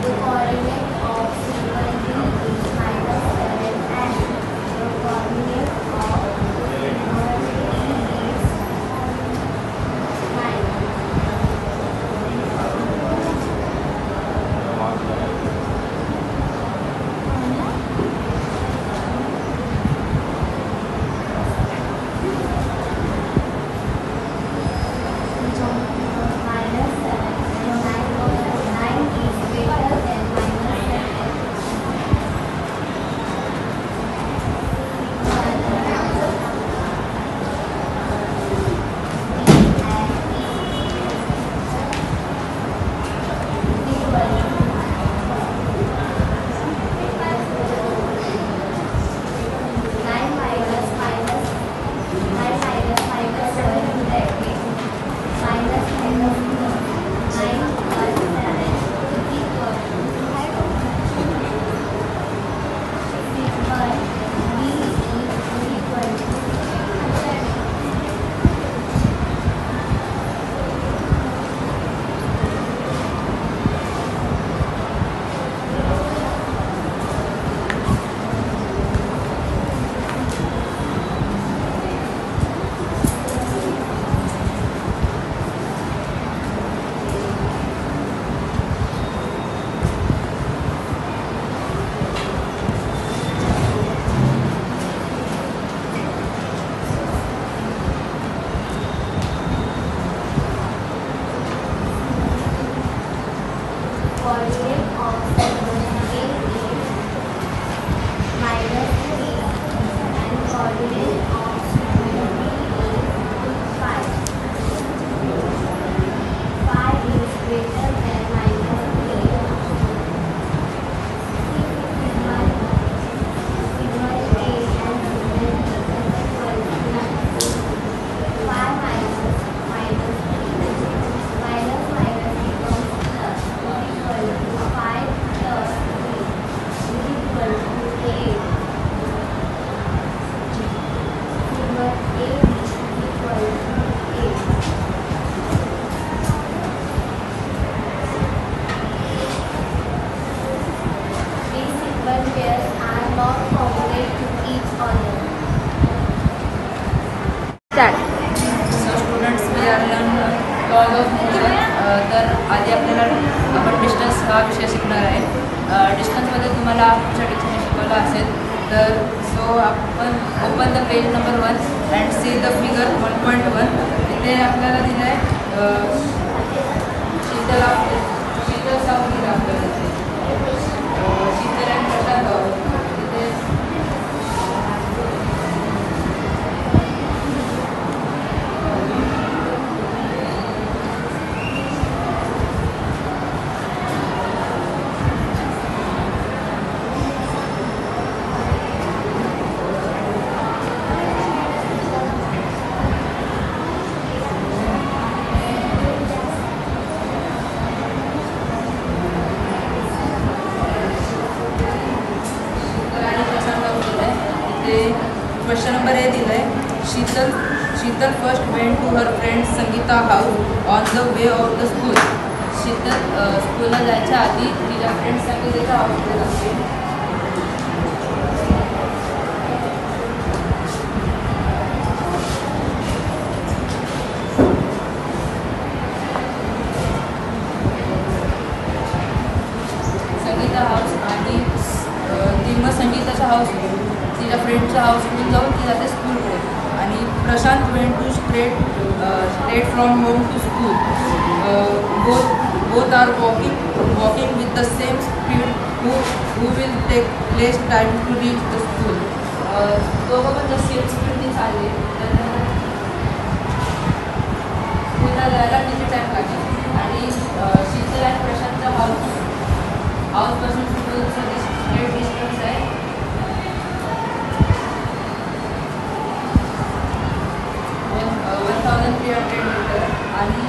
The coordinate of segment D is -7 and the coordinate of segment A is 9. Coordinate of segment A is -3 and coordinate of segment B is 5. 5 is greater than -3. Segment A and segment B is equal to 5 minus becomes plus, equal to 5 plus 3 is equal to 8. Segment A is equal to 8. These segment pairs are not congruent to each other. So students we are learn laws of motion. तर आधी आपल्याला आपण distance हा विषय शिकणार आहे. डिस्टन्समध्ये तुम्हाला पुढच्या टीचरने शिकवलं असेल. तर सो आपण open the page number 1 and see the figure 1.1. इथे आपल्याला दिलं आहे शीतला नंबर ए दिलं आहे. Sheetal first went to her friend Sangeeta house on the way of the school. Sheetal स्कूलला जायच्या आधी तिच्या फ्रेंड संगीताच्या हाऊसकडे जाते. संगीता हाऊस आणि ती मग संगीताच्या हाऊस तिच्या फ्रेंडच्या हाऊसकडून जाऊन ती जाते स्कूलकडे. आणि Prashant went to straight from home to school. Both are walking with the same speed. Who will take less time to reach the school. दोघं पण जर सेम स्पीडने चालले तर स्कूलला जायला किती टाईम लागेल. आणि शीतल आणि प्रशांतचा हाऊसपासून स्कूलचं स्ट्रेट डिस्टन्स आहे 1300 मीटर. आणि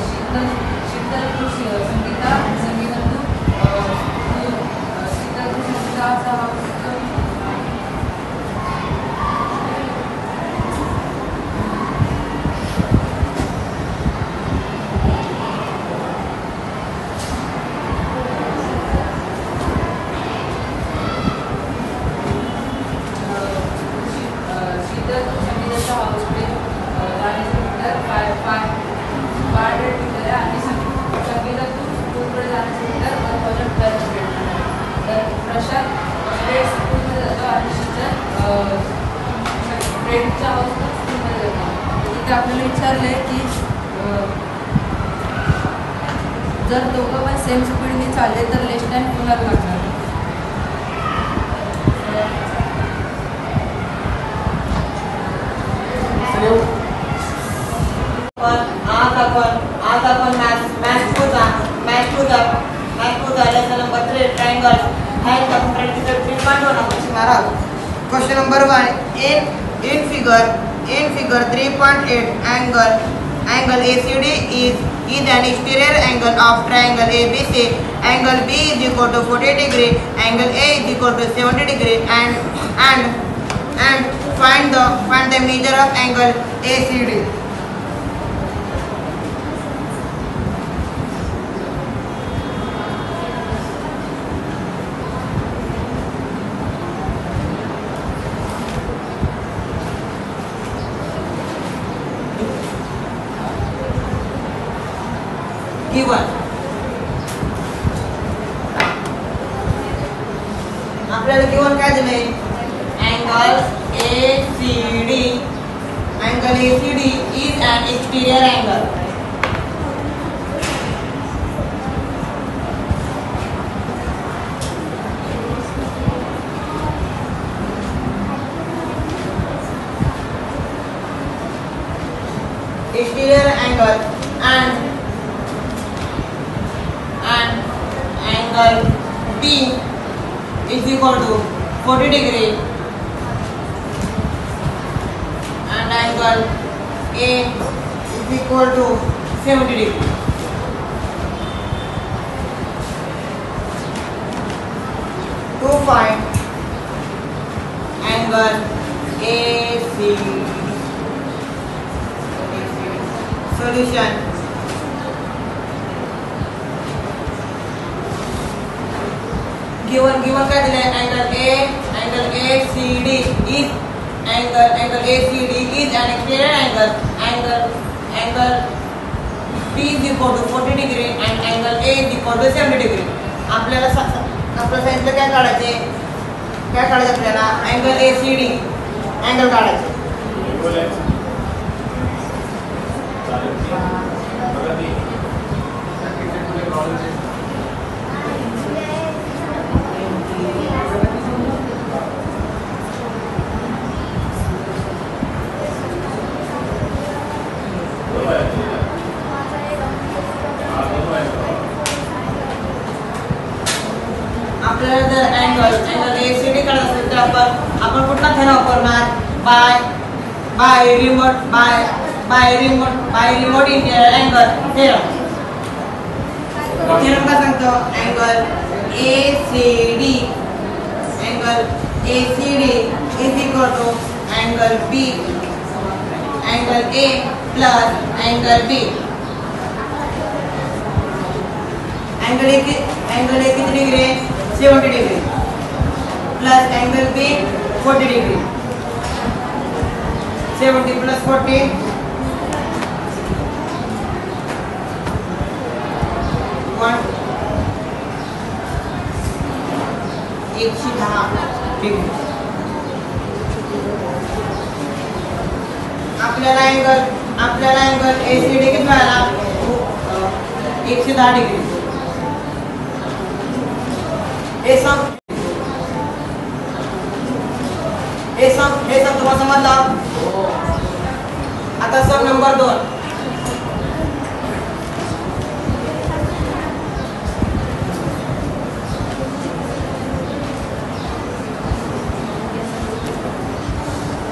शीतल टू संगीता आणि संगीता टू शीतल टू संगीताचा हाऊस संगीताच्या हाऊसकडे जाण्याचं मीटर 500 मीटर आहे. आणि संगीतातून स्कूलकडे जाण्याचं मीटर 1500 मीटर. तर प्रशांत स्ट्रेट स्कूलमध्ये जातो आणि शीतल फ्रेंडच्या हाऊसला स्कूलमध्ये जातो. तिथे आपल्याला विचारलं आहे की जर दोघं पण सेम स्पीडने चालले तर लेस टाईम कोणाला लागणार. आज आपण math lesson number 3 triangle has the practical 3.1 question आहोत. Question number 1 in figure 3.8 angle ACD is an exterior angle of triangle ABC. Angle B is equal to 40 degree, angle A is equal to 70 degree, and find the measure of angle ACD. Given आपल्याला given काय दिलंय. Angle ACD is an exterior angle. Exterior angle and angle B is equal to 40 degree and angle A is equal to 70 degree. To find angle AC. Solution. Given काय दिलंय. angle ACD is an exterior angle. Angle B is equal to 40 degree and angle A is equal to 70 degree. आपल्याला सांगितलं काय काढायचं आपल्याला angle ACD angle काढायचं. आपल्याला जर अँगल ACD काढायचं असेल तर आपण कुठला थेरम वापरणार. By remote interior angle theorem. Theorem काय सांगतो. Angle ACD is equal to angle angle B, angle A plus angle B. Angle A कितनी डिग्री है? 70 degree plus angle B 40 degree. 70 plus 40 110 degree. आपल्याला अँगल ACD किती मिळाला? 110 degree. हे सब तुम्हाला समजला? आता सम number 2.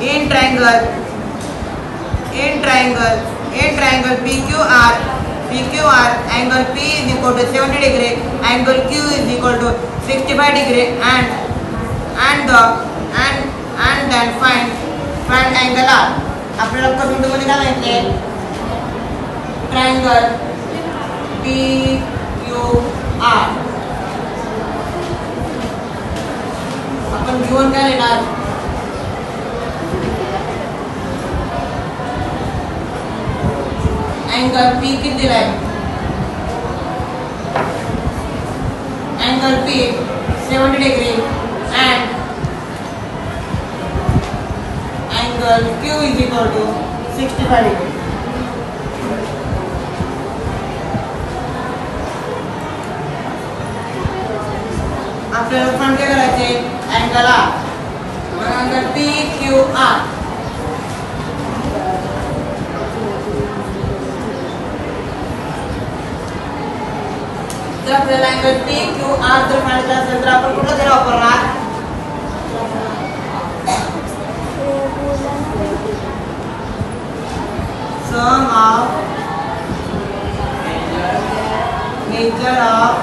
In triangle PQR, angle P is equal to 70 degree, angle Q is equal to 65 degree, and then find angle R. आपल्याला बिंदू मध्ये काय माहिती? Triangle PQR. आपण घेऊन काय लिहिणार? एंगल P किती दिलाय? Angle P 70 degree and angle Q is equal to 65 degree. आपल्याला फाइंड काय करायचे? Angle R. Angle PQR. जर आपल्याला एंगल PQR जर फाइंड करायचं असेल तर आपण कुठला थेरम वापरणार? Sum of measure of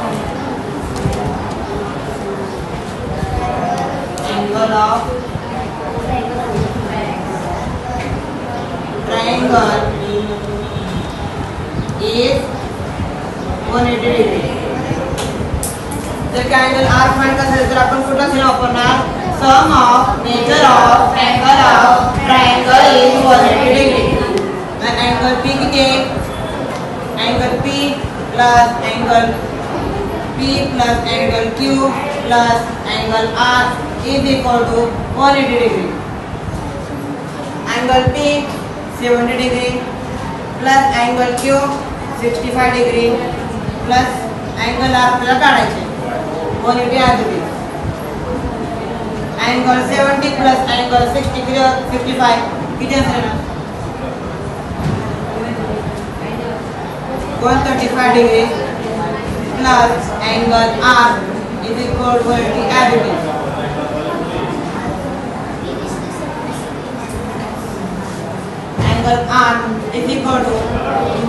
angle of triangle is 180 degree. जर अँगल R फाइंड करायचं असेल तर आपण कुठला थेरम वापरणार? Sum of measure of angle of triangle is 180 degree. Angle P किती आहे? Angle P plus angle P plus angle Q plus angle R is equal to 180 degree. Angle P 70 degree plus angle Q 65 degree plus angle R आपल्याला काढायचे 180 degree. Angle 70 plus angle 65 किती असेल? 135 degree plus angle R is equal to 180 degree. Angle R is equal to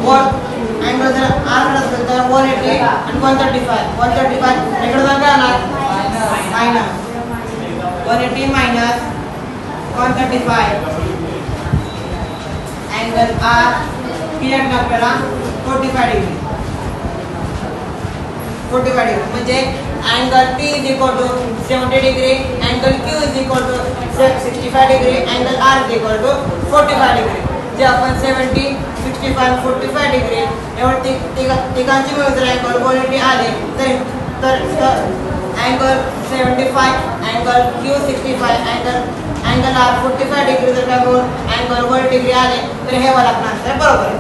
what? Angle R plus 180 and 135. 135 negative minus 180 minus 135. Angle R किती आपल्याला 45 degree. 45 degree म्हणजे angle P is equal to 70 degree, angle Q is equal to 65 degree, angle R is equal to 45 degree. जे आपण 70, 65, 45 degree एवढे तिघांची मिळून जर angle 180 आले तर angle 75, angle Q 65, angle R 45 degree जर का एंगल 180 डिग्री आले तर हे वाला आपला आन्सर बरोबर आहे.